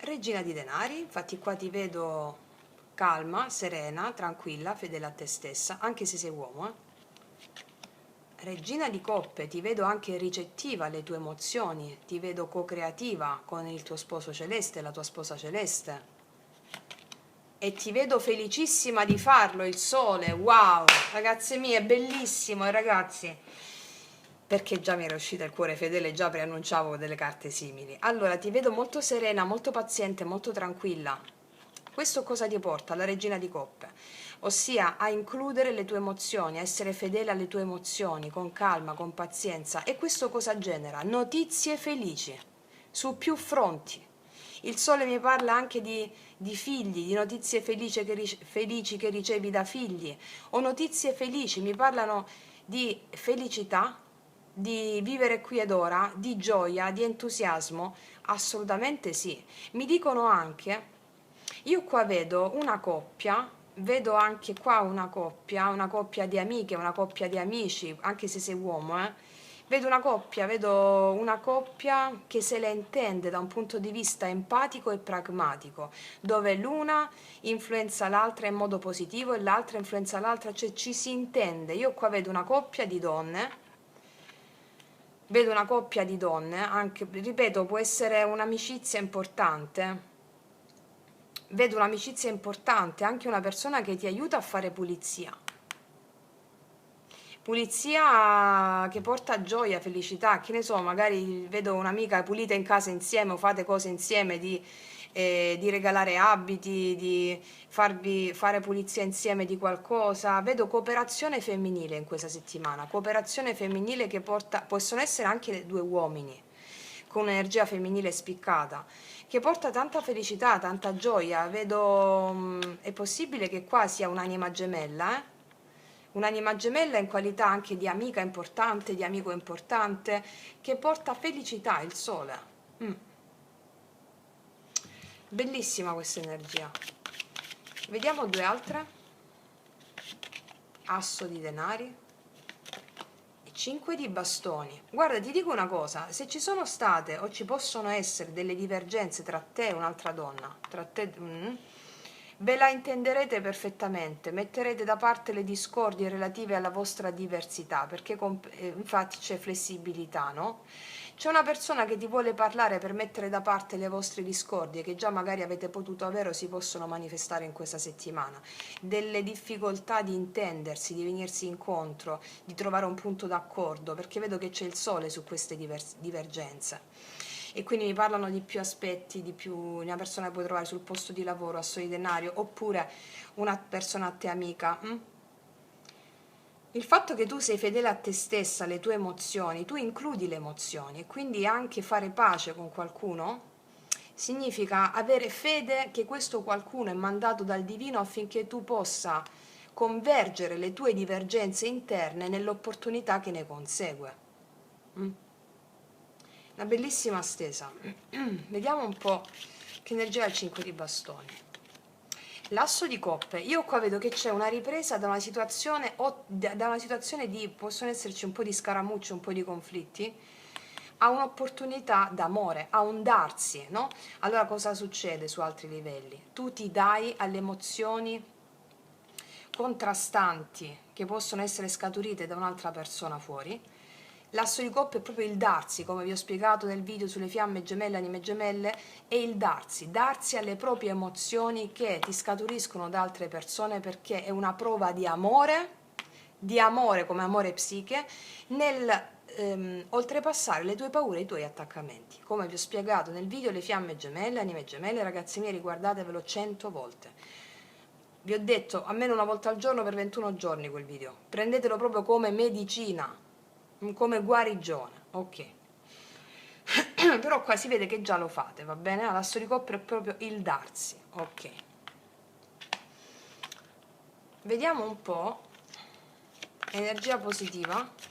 Regina di denari, infatti qua ti vedo calma, serena, tranquilla, fedele a te stessa, anche se sei uomo. Regina di coppe, ti vedo anche ricettiva alle tue emozioni, ti vedo co-creativa con il tuo sposo celeste, la tua sposa celeste. E ti vedo felicissima di farlo, il sole, wow, ragazze mie, è bellissimo, ragazzi. Perché già mi era uscito il cuore fedele, già preannunciavo delle carte simili. Allora, ti vedo molto serena, molto paziente, molto tranquilla. Questo cosa ti porta? La regina di coppe, ossia a includere le tue emozioni, a essere fedele alle tue emozioni, con calma, con pazienza. E questo cosa genera? Notizie felici, su più fronti. Il sole mi parla anche di figli, di notizie felici che ricevi da figli, o notizie felici, mi parlano di felicità, di vivere qui ed ora, di gioia, di entusiasmo. Assolutamente sì. Mi dicono anche, io qua vedo una coppia, vedo anche qua una coppia di amiche, una coppia di amici, anche se sei uomo, vedo una coppia che se la intende da un punto di vista empatico e pragmatico, dove l'una influenza l'altra in modo positivo e l'altra influenza l'altra, cioè ci si intende. Io qua vedo una coppia di donne, anche, ripeto, può essere un'amicizia importante. Vedo un'amicizia importante, anche una persona che ti aiuta a fare pulizia. Pulizia che porta gioia, felicità, che ne so, magari vedo un'amica pulita in casa insieme o fate cose insieme di regalare abiti, di farvi fare pulizia insieme di qualcosa. Vedo cooperazione femminile in questa settimana, cooperazione femminile che porta, possono essere anche due uomini con un'energia femminile spiccata, che porta tanta felicità, tanta gioia. Vedo, è possibile che qua sia un'anima gemella, Un'anima gemella in qualità anche di amica importante, di amico importante, che porta felicità, il sole. Bellissima questa energia. Vediamo due altre. Asso di denari e 5 di bastoni. Guarda, ti dico una cosa, se ci sono state o ci possono essere delle divergenze tra te e un'altra donna, tra te, ve la intenderete perfettamente, metterete da parte le discordie relative alla vostra diversità, perché infatti c'è flessibilità, no? C'è una persona che ti vuole parlare per mettere da parte le vostre discordie che già magari avete potuto avere o si possono manifestare in questa settimana, delle difficoltà di intendersi, di venirsi incontro, di trovare un punto d'accordo, perché vedo che c'è il sole su queste divergenze. E quindi mi parlano di più aspetti, di più una persona che puoi trovare sul posto di lavoro a solidario oppure una persona a te amica. Il fatto che tu sei fedele a te stessa, alle tue emozioni, tu includi le emozioni e quindi anche fare pace con qualcuno significa avere fede che questo qualcuno è mandato dal divino affinché tu possa convergere le tue divergenze interne nell'opportunità che ne consegue. Mm? Una bellissima stesa. Vediamo un po' che energia ha il 5 di bastoni. L'asso di coppe, io qua vedo che c'è una ripresa da una situazione, da una situazione di, possono esserci un po' di scaramucce, un po' di conflitti, a un'opportunità d'amore, a un darsi, no? Allora cosa succede su altri livelli? Tu ti dai alle emozioni contrastanti che possono essere scaturite da un'altra persona fuori. L'asso di coppe è proprio il darsi, come vi ho spiegato nel video sulle fiamme gemelle, anime gemelle, è il darsi alle proprie emozioni che ti scaturiscono da altre persone perché è una prova di amore come amore psiche, nel oltrepassare le tue paure e i tuoi attaccamenti. Come vi ho spiegato nel video le fiamme gemelle, anime gemelle, ragazzi miei, riguardatevelo 100 volte. Vi ho detto almeno una volta al giorno per 21 giorni quel video. Prendetelo proprio come medicina, come guarigione, ok. Però qua si vede che già lo fate, va bene? L'asso di coppe è proprio il darsi, ok. Vediamo un po', energia positiva,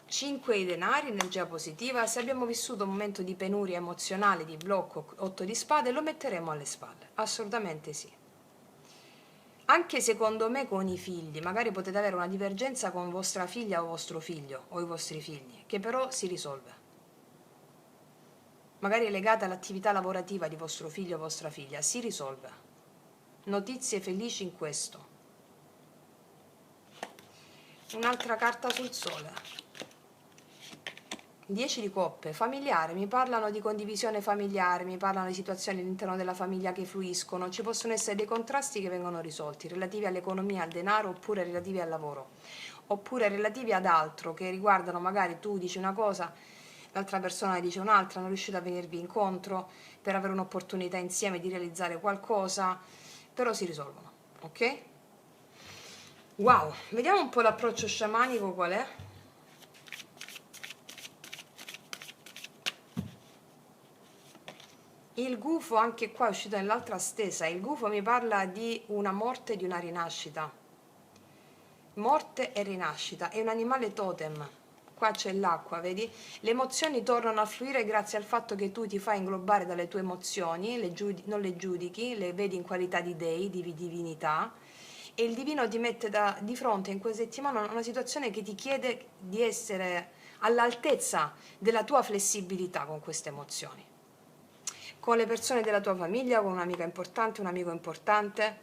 5 i denari, energia positiva. Se abbiamo vissuto un momento di penuria emozionale, di blocco, 8 di spade, lo metteremo alle spalle, assolutamente sì. Anche secondo me con i figli, magari potete avere una divergenza con vostra figlia o vostro figlio o i vostri figli, che però si risolve. Magari è legata all'attività lavorativa di vostro figlio o vostra figlia, si risolve. Notizie felici in questo. Un'altra carta sul sole. 10 di coppe, familiare, mi parlano di condivisione familiare, mi parlano di situazioni all'interno della famiglia che fluiscono, ci possono essere dei contrasti che vengono risolti, relativi all'economia, al denaro, oppure relativi al lavoro, oppure relativi ad altro, che riguardano magari tu dici una cosa, l'altra persona dice un'altra, non riuscite a venirvi incontro per avere un'opportunità insieme di realizzare qualcosa, però si risolvono, ok? Wow, vediamo un po' l'approccio sciamanico qual è? Il gufo, anche qua è uscito nell'altra stesa, il gufo mi parla di una morte e di una rinascita. Morte e rinascita, è un animale totem. Qua c'è l'acqua, vedi? Le emozioni tornano a fluire grazie al fatto che tu ti fai inglobare dalle tue emozioni, non le giudichi, le vedi in qualità di dei, di divinità, e il divino ti mette di fronte in questa settimana una situazione che ti chiede di essere all'altezza della tua flessibilità con queste emozioni. Con le persone della tua famiglia, con un'amica importante, un amico importante.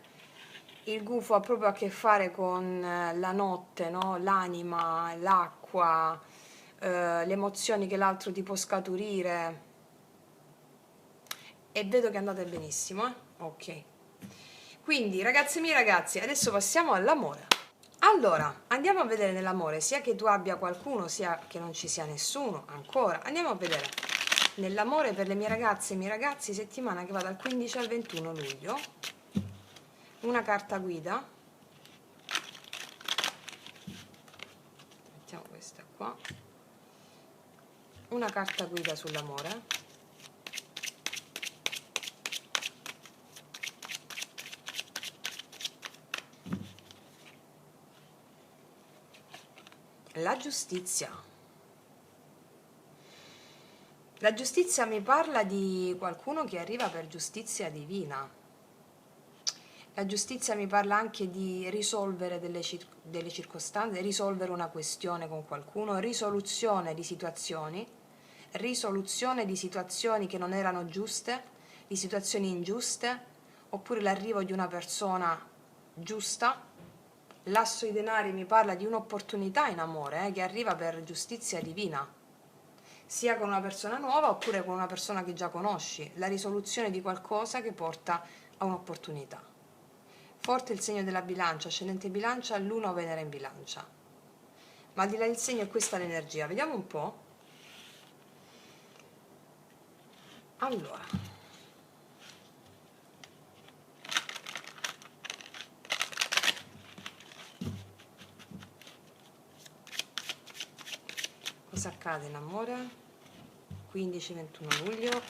Il gufo ha proprio a che fare con la notte, no? L'anima, l'acqua, le emozioni che l'altro ti può scaturire. E vedo che andate benissimo, eh? Ok. Quindi, ragazzi miei ragazzi, adesso passiamo all'amore. Allora, andiamo a vedere nell'amore, sia che tu abbia qualcuno, sia che non ci sia nessuno ancora. Andiamo a vedere nell'amore per le mie ragazze e i miei ragazzi, settimana che va dal 15 al 21 luglio. Una carta guida. Mettiamo questa qua. Una carta guida sull'amore. La giustizia. La giustizia mi parla di qualcuno che arriva per giustizia divina. La giustizia mi parla anche di risolvere delle circostanze, risolvere una questione con qualcuno, risoluzione di situazioni che non erano giuste, di situazioni ingiuste, oppure l'arrivo di una persona giusta. L'asso di denari mi parla di un'opportunità in amore che arriva per giustizia divina, sia con una persona nuova oppure con una persona che già conosci, la risoluzione di qualcosa che porta a un'opportunità. Forte il segno della bilancia, ascendente bilancia, luna o Venere in bilancia. Ma al di là del segno è questa l'energia. Vediamo un po'. Allora. cosa accade in amore? 15-21 luglio.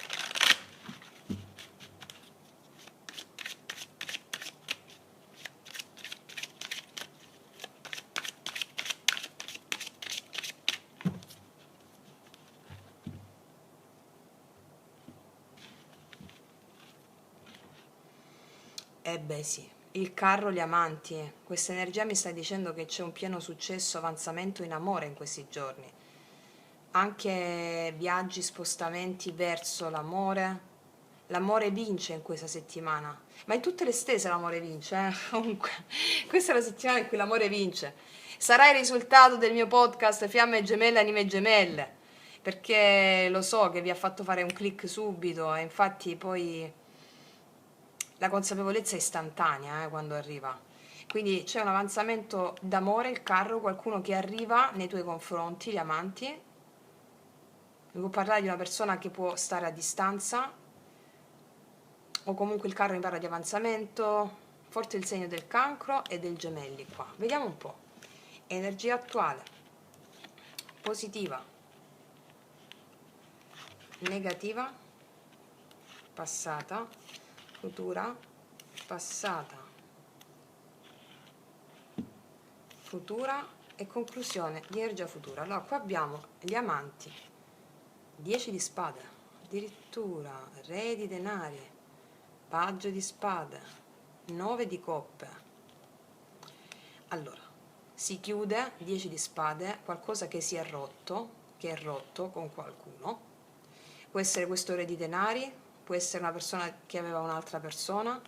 Eh beh sì, il carro, gli amanti, questa energia mi sta dicendo che c'è un pieno successo, avanzamento in amore in questi giorni. Anche viaggi, spostamenti verso l'amore. L'amore vince in questa settimana, ma in tutte le stese l'amore vince, eh? Comunque, questa è la settimana in cui l'amore vince. Sarà il risultato del mio podcast Fiamme Gemelle, Anime Gemelle, perché lo so che vi ha fatto fare un click subito e infatti poi la consapevolezza è istantanea quando arriva. Quindi c'è un avanzamento d'amore, il carro, qualcuno che arriva nei tuoi confronti, gli amanti. Mi può parlare di una persona che può stare a distanza, o comunque il carro mi parla di avanzamento, forte il segno del cancro e del gemelli qua. Vediamo un po'. Energia attuale, positiva, negativa, passata, futura, passata, futura e conclusione di energia futura. Allora qua abbiamo gli amanti, 10 di spade, addirittura re di denari, paggio di spade, 9 di coppe. Allora, si chiude 10 di spade, qualcosa che si è rotto, che è rotto con qualcuno. Può essere questo re di denari, può essere una persona che aveva un'altra persona,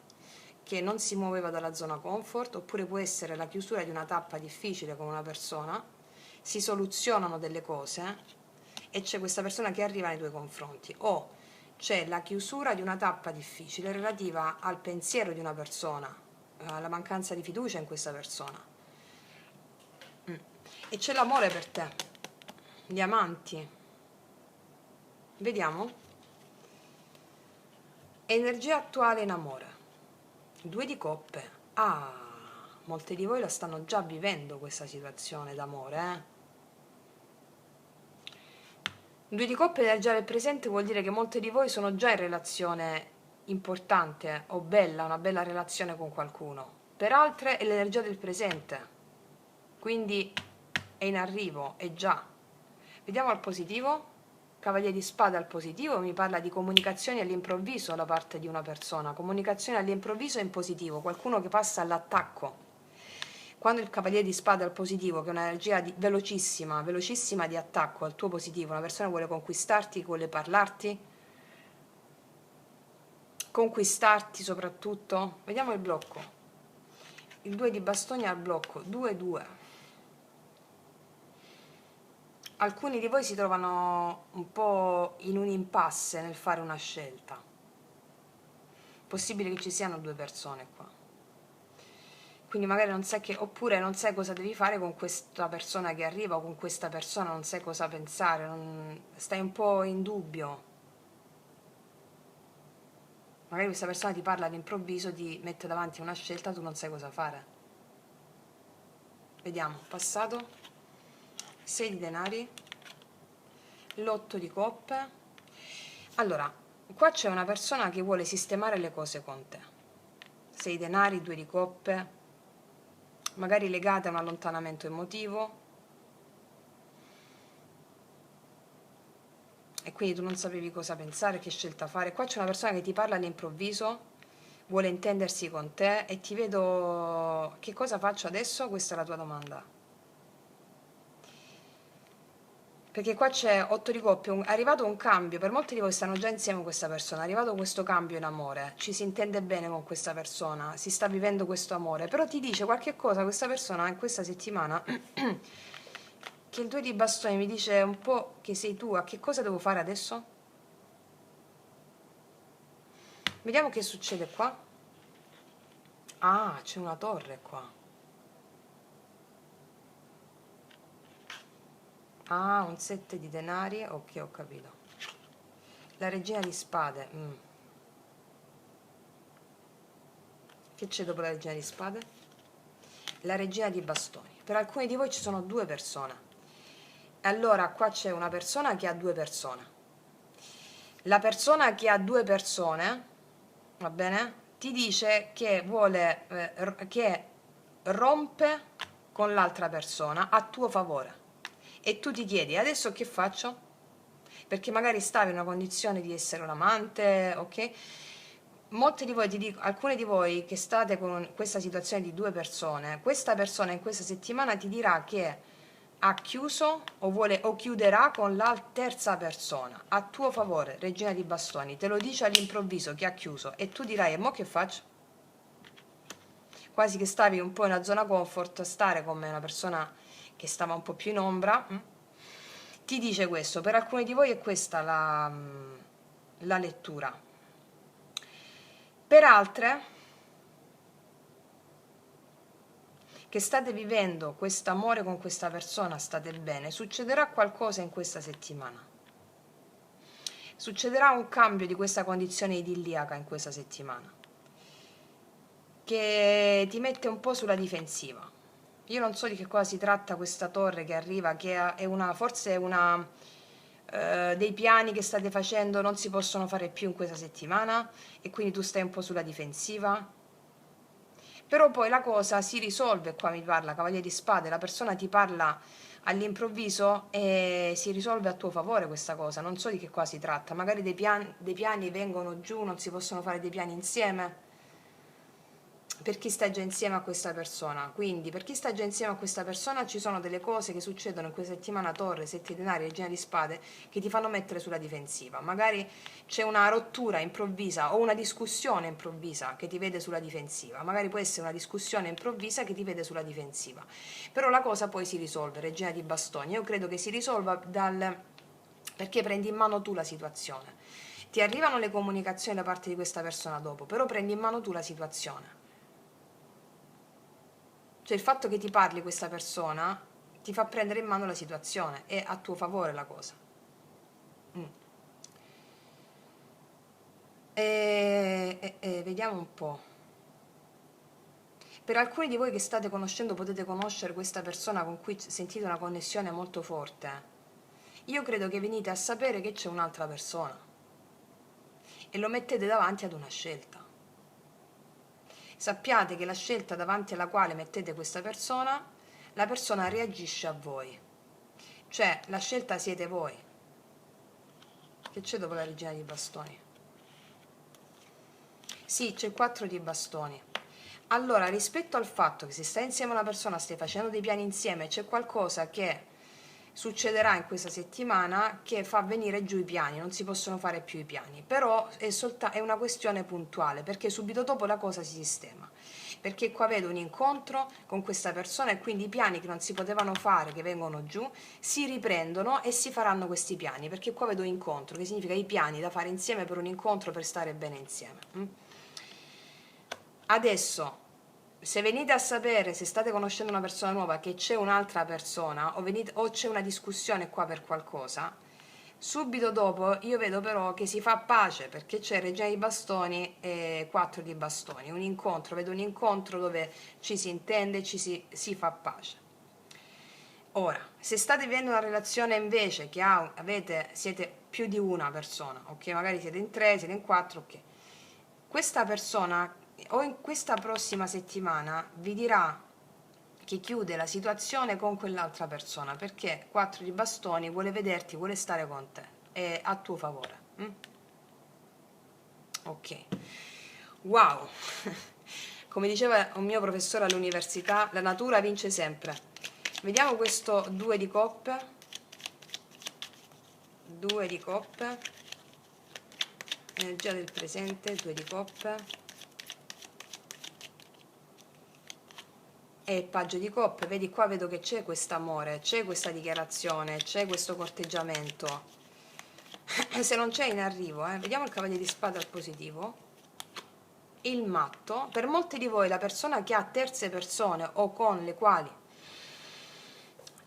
che non si muoveva dalla zona comfort, oppure può essere la chiusura di una tappa difficile con una persona, si soluzionano delle cose e c'è questa persona che arriva nei tuoi confronti, o c'è la chiusura di una tappa difficile relativa al pensiero di una persona, alla mancanza di fiducia in questa persona. E c'è l'amore per te, gli amanti. Vediamo. Energia attuale in amore. 2 di coppe. Ah, molte di voi la stanno già vivendo questa situazione d'amore, eh? 2 di coppe, energia del presente, vuol dire che molte di voi sono già in relazione importante o bella, una bella relazione con qualcuno. Per altre è l'energia del presente, quindi è in arrivo, è già. Vediamo al positivo. Cavaliere di spade al positivo mi parla di comunicazioni all'improvviso da parte di una persona, comunicazioni all'improvviso in positivo, qualcuno che passa all'attacco. Quando il cavaliere di spade al positivo, che è un'energia velocissima, velocissima di attacco al tuo positivo, una persona vuole conquistarti, vuole parlarti, conquistarti soprattutto. Vediamo il blocco. Il 2 di bastoni al blocco, 2-2. Alcuni di voi si trovano un po' in un impasse nel fare una scelta. Possibile che ci siano 2 persone qua. Quindi magari non sai che, oppure non sai cosa devi fare con questa persona che arriva o con questa persona, non sai cosa pensare, stai un po' in dubbio. Magari questa persona ti parla all'improvviso, ti mette davanti a una scelta, tu non sai cosa fare. Vediamo, passato, 6 di denari, l'8 di coppe. Allora, qua c'è una persona che vuole sistemare le cose con te. 6 denari, 2 di coppe, magari legate a un allontanamento emotivo, e quindi tu non sapevi cosa pensare, che scelta fare. Qua c'è una persona che ti parla all'improvviso, vuole intendersi con te e ti vedo... Che cosa faccio adesso? Questa è la tua domanda. Perché qua c'è 8 di coppie, è arrivato un cambio, per molti di voi stanno già insieme con questa persona, è arrivato questo cambio in amore, ci si intende bene con questa persona, si sta vivendo questo amore, però ti dice qualche cosa questa persona in questa settimana che il 2 di bastoni mi dice un po' che sei tu, a che cosa devo fare adesso? Vediamo che succede qua. Ah, c'è una torre qua. Ah, un 7 di denari, ok, ho capito. La regina di spade. Che c'è dopo la regina di spade? La regina di bastoni. Per alcuni di voi ci sono 2 persone. Allora qua c'è una persona che ha due persone. La persona che ha due persone, va bene, ti dice che vuole, che rompe con l'altra persona a tuo favore. E tu ti chiedi, adesso che faccio? Perché magari stavi in una condizione di essere un amante, ok? Molti di voi, ti dico, alcuni di voi che state con questa situazione di due persone, questa persona in questa settimana ti dirà che ha chiuso o vuole o chiuderà con la terza persona a tuo favore, regina di bastoni, te lo dice all'improvviso che ha chiuso e tu dirai e mo che faccio? Quasi che stavi un po' in una zona comfort, stare come una persona che stava un po' più in ombra, ti dice questo. Per alcuni di voi è questa la lettura. Per altre che state vivendo questo amore con questa persona, state bene, succederà qualcosa in questa settimana. Succederà un cambio di questa condizione idilliaca in questa settimana, che ti mette un po' sulla difensiva. Io non so di che cosa si tratta questa torre che arriva, che è una, forse è una, dei piani che state facendo non si possono fare più in questa settimana e quindi tu stai un po' sulla difensiva. Però poi la cosa si risolve, qua mi parla Cavaliere di Spade, la persona ti parla all'improvviso e si risolve a tuo favore questa cosa, non so di che cosa si tratta, magari dei piani vengono giù, non si possono fare dei piani insieme, per chi sta già insieme a questa persona. Quindi per chi sta già insieme a questa persona ci sono delle cose che succedono in questa settimana, torre, sette denari, regina di spade, che ti fanno mettere sulla difensiva. Magari c'è una rottura improvvisa o una discussione improvvisa che ti vede sulla difensiva, magari può essere una discussione improvvisa che ti vede sulla difensiva, però la cosa poi si risolve, regina di bastoni. Io credo che si risolva perché prendi in mano tu la situazione. Ti arrivano le comunicazioni da parte di questa persona dopo, però prendi in mano tu la situazione. Cioè il fatto che ti parli questa persona ti fa prendere in mano la situazione, è a tuo favore la cosa. Vediamo un po'. Per alcuni di voi che state conoscendo potete conoscere questa persona con cui sentite una connessione molto forte. Io credo che venite a sapere che c'è un'altra persona e lo mettete davanti ad una scelta. Sappiate che la scelta davanti alla quale mettete questa persona, la persona reagisce a voi. Cioè, la scelta siete voi. Che c'è dopo la regina di bastoni? Sì, c'è il 4 di bastoni. Allora, rispetto al fatto che se stai insieme a una persona, stai facendo dei piani insieme, c'è qualcosa che succederà in questa settimana che fa venire giù i piani, non si possono fare più i piani, però è una questione puntuale, perché subito dopo la cosa si sistema, perché qua vedo un incontro con questa persona e quindi i piani che non si potevano fare, che vengono giù, si riprendono e si faranno questi piani, perché qua vedo incontro, che significa i piani da fare insieme per un incontro, per stare bene insieme. Adesso, se venite a sapere, se state conoscendo una persona nuova, che c'è un'altra persona o c'è una discussione qua per qualcosa, subito dopo io vedo però che si fa pace, perché c'è regina di bastoni e 4 di bastoni, un incontro, vedo un incontro dove ci si intende, si fa pace. Ora, se state vivendo una relazione invece che siete più di una persona, ok? Magari siete in 3, siete in 4, ok? Questa persona o in questa prossima settimana vi dirà che chiude la situazione con quell'altra persona, perché 4 di bastoni vuole vederti, vuole stare con te, è a tuo favore. Ok, wow. Come diceva un mio professore all'università, la natura vince sempre. Vediamo questo 2 di coppe. 2 di coppe, energia del presente, 2 di coppe e il paggio di coppe. Vedi qua, vedo che c'è quest'amore, c'è questa dichiarazione, c'è questo corteggiamento. Se non c'è in arrivo, vediamo il cavaliere di spade al positivo, il matto. Per molti di voi la persona che ha terze persone o con le quali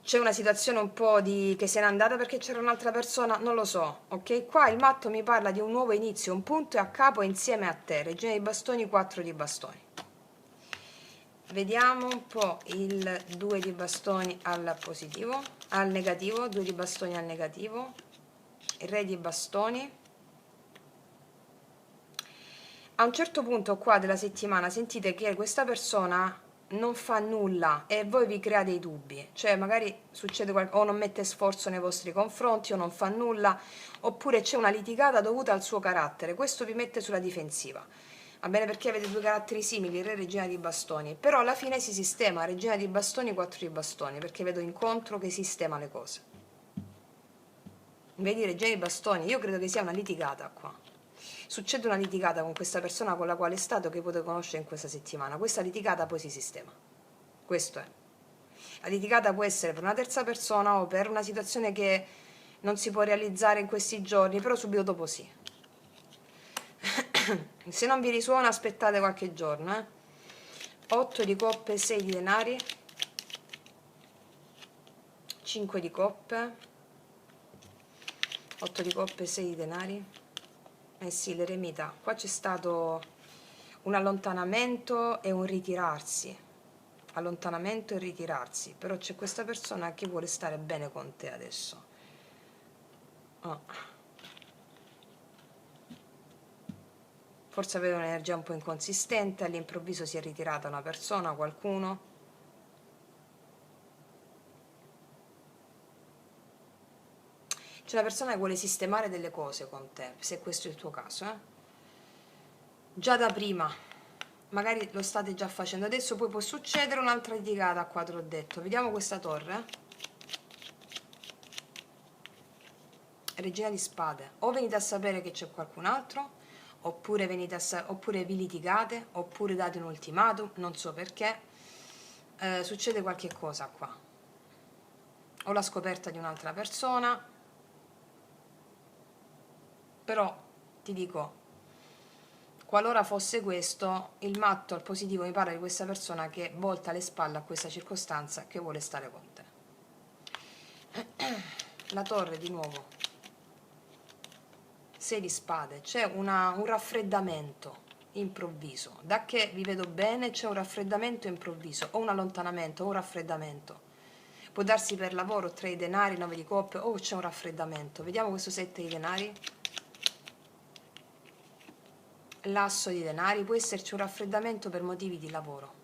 c'è una situazione un po' che se n'è andata perché c'era un'altra persona, non lo so, ok? Qua il matto mi parla di un nuovo inizio, un punto e a capo insieme a te, regina di bastoni, 4 di bastoni. Vediamo un po' il 2 di bastoni al positivo. al negativo, 2 di bastoni al negativo, il re di bastoni. A un certo punto qua della settimana sentite che questa persona non fa nulla e voi vi create i dubbi, cioè magari succede o non mette sforzo nei vostri confronti o non fa nulla, oppure c'è una litigata dovuta al suo carattere, questo vi mette sulla difensiva, va bene, perché avete due caratteri simili, re e regina di bastoni, però alla fine si sistema, regina di bastoni, 4 di bastoni, perché vedo incontro che sistema le cose. Vedi, regina di bastoni, io credo che sia una litigata qua. Succede una litigata con questa persona con la quale è stato, che potete conoscere in questa settimana. Questa litigata poi si sistema. Questo è. La litigata può essere per una terza persona o per una situazione che non si può realizzare in questi giorni, però subito dopo sì. Se non vi risuona, aspettate qualche giorno. 8 di coppe, 6 di denari, 5 di coppe, 8 di coppe, 6 di denari. Eh sì, l'eremita. Qua c'è stato un allontanamento e un ritirarsi. Allontanamento e ritirarsi. Però c'è questa persona che vuole stare bene con te adesso. Oh. Forse aveva un'energia un po' inconsistente, all'improvviso si è ritirata una persona, qualcuno. C'è una persona che vuole sistemare delle cose con te, se questo è il tuo caso, già da prima, magari lo state già facendo adesso, poi può succedere un'altra litigata qua, te l'ho detto. Vediamo questa torre. Regina di spade, o venite a sapere che c'è qualcun altro, oppure, oppure vi litigate, oppure date un ultimatum, non so perché, succede qualche cosa qua, o la scoperta di un'altra persona. Però ti dico, qualora fosse questo, il matto al positivo mi parla di questa persona che volta le spalle a questa circostanza, che vuole stare con te. La torre di nuovo, 6 di spade, c'è un raffreddamento improvviso, da che vi vedo bene c'è un raffreddamento improvviso, o un allontanamento, o un raffreddamento. Può darsi per lavoro, 3 di denari, 9 di coppe, o c'è un raffreddamento. Vediamo questo 7 di denari. L'asso di denari, può esserci un raffreddamento per motivi di lavoro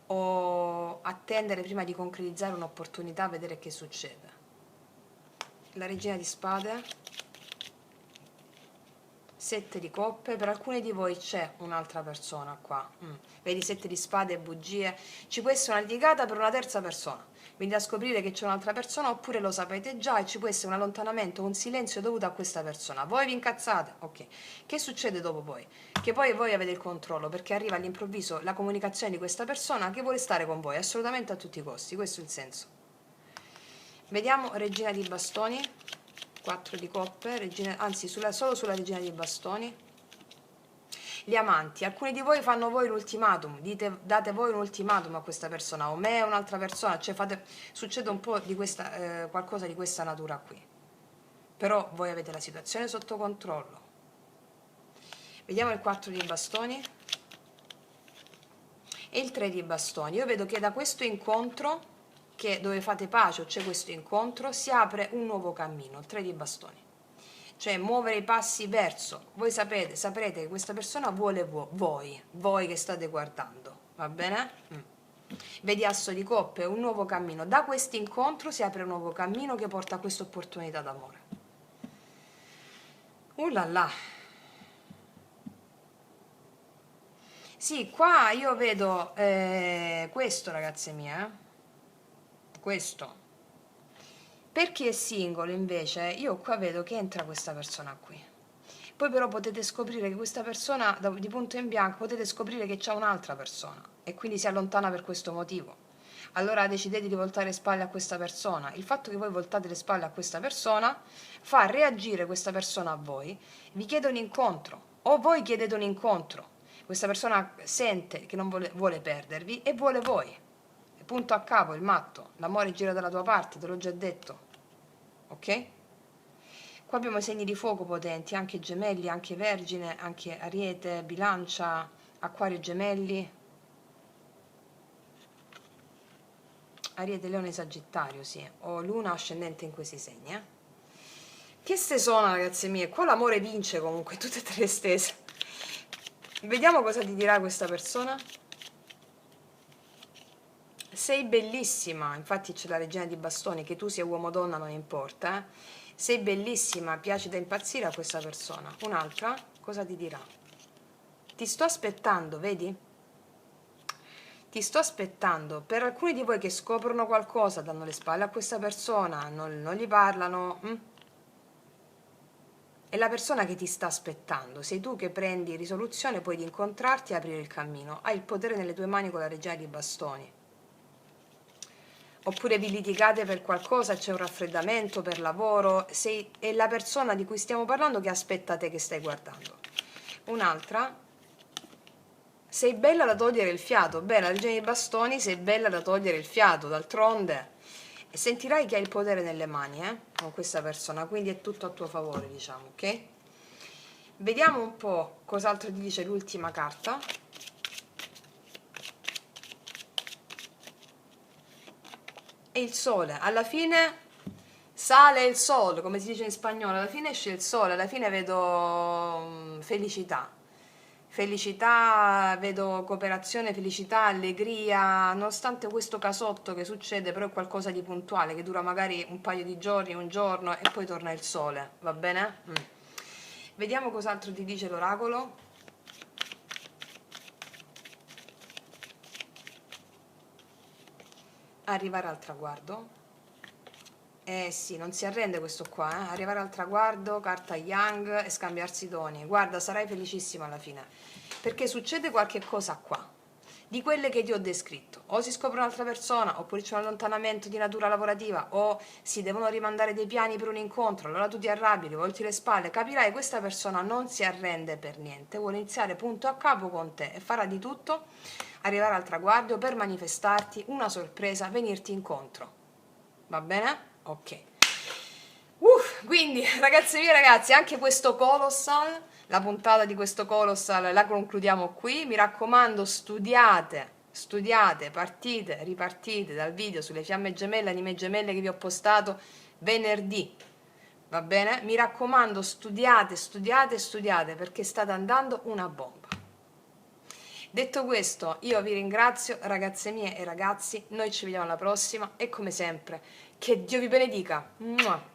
o attendere prima di concretizzare un'opportunità, vedere che succede. La regina di spade, 7 di coppe, per alcuni di voi c'è un'altra persona qua. Vedi, 7 di spade e bugie, ci può essere una litigata per una terza persona, venite a scoprire che c'è un'altra persona, oppure lo sapete già e ci può essere un allontanamento, un silenzio dovuto a questa persona. Voi vi incazzate, ok. Che succede dopo poi? Che poi voi avete il controllo, perché arriva all'improvviso la comunicazione di questa persona che vuole stare con voi assolutamente a tutti i costi, questo è il senso. Vediamo regina di bastoni, 4 di coppe, anzi solo sulla regina di bastoni. Gli amanti, alcuni di voi fanno voi l'ultimatum, date voi un ultimatum a questa persona, o me o un'altra persona, cioè succede un po' di qualcosa di questa natura qui. Però voi avete la situazione sotto controllo. Vediamo il 4 di bastoni e il 3 di bastoni. Io vedo che da questo incontro, dove fate pace o c'è questo incontro, si apre un nuovo cammino, il 3 di bastoni. Cioè muovere i passi verso, voi saprete che questa persona vuole voi che state guardando, va bene? Vedi asso di coppe, un nuovo cammino. Da questo incontro si apre un nuovo cammino che porta a questa opportunità d'amore. Là là. Sì, qua io vedo questo, ragazze mie, questo. Per chi è singolo invece, io qua vedo che entra questa persona qui. Poi però potete scoprire che questa persona, di punto in bianco, potete scoprire che c'è un'altra persona e quindi si allontana per questo motivo. Allora decidete di voltare le spalle a questa persona. Il fatto che voi voltate le spalle a questa persona fa reagire questa persona a voi, vi chiede un incontro o voi chiedete un incontro. Questa persona sente che non vuole perdervi e vuole voi. Punto a capo, il matto, l'amore gira dalla tua parte, te l'ho già detto, ok? Qua abbiamo segni di fuoco potenti, anche gemelli, anche vergine, anche ariete, bilancia, acquario, gemelli. Ariete, Leone, Sagittario, sì, o Luna ascendente in questi segni, eh. Che ste sono, ragazze mie? Qua l'amore vince comunque, tutte e tre le stese. Vediamo cosa ti dirà questa persona. Sei bellissima, infatti c'è la regina di bastoni, che tu sia uomo o donna non importa, eh. Sei bellissima, piaci da impazzire a questa persona. Un'altra, cosa ti dirà? Ti sto aspettando, vedi? Ti sto aspettando. Per alcuni di voi che scoprono qualcosa, danno le spalle a questa persona, non gli parlano, è la persona che ti sta aspettando. Sei tu che prendi risoluzione poi di incontrarti e aprire il cammino. Hai il potere nelle tue mani con la regina di bastoni. Oppure vi litigate per qualcosa, c'è un raffreddamento per lavoro, è la persona di cui stiamo parlando che aspetta te che stai guardando. Un'altra, sei bella da togliere il fiato. Beh, la regina dei bastoni, sei bella da togliere il fiato, d'altronde sentirai che hai il potere nelle mani, con questa persona, quindi è tutto a tuo favore, diciamo, ok? Vediamo un po' cos'altro ti dice l'ultima carta. E il sole, alla fine sale il sole, come si dice in spagnolo, alla fine esce il sole, alla fine vedo felicità. Felicità, vedo cooperazione, felicità, allegria, nonostante questo casotto che succede, però è qualcosa di puntuale, che dura magari un paio di giorni, un giorno e poi torna il sole, va bene? Vediamo cos'altro ti dice l'oracolo. Arrivare al traguardo. Eh sì, non si arrende questo qua, eh? Arrivare al traguardo, carta Young e scambiarsi i doni. Guarda, sarai felicissima alla fine, perché succede qualche cosa qua, di quelle che ti ho descritto. O si scopre un'altra persona, oppure c'è un allontanamento di natura lavorativa, o si devono rimandare dei piani per un incontro, allora tu ti arrabbi, ti volti le spalle, capirai questa persona non si arrende per niente, vuole iniziare punto a capo con te e farà di tutto arrivare al traguardo per manifestarti una sorpresa, venirti incontro. Va bene? Ok. Quindi, ragazze mie ragazzi, anche questo Colossal, la puntata di questo Colossal la concludiamo qui. Mi raccomando, studiate, partite, ripartite dal video sulle fiamme gemelle, anime gemelle che vi ho postato venerdì. Va bene? Mi raccomando, studiate perché state andando una bomba. Detto questo, io vi ringrazio, ragazze mie e ragazzi, noi ci vediamo alla prossima e come sempre, che Dio vi benedica. Mua.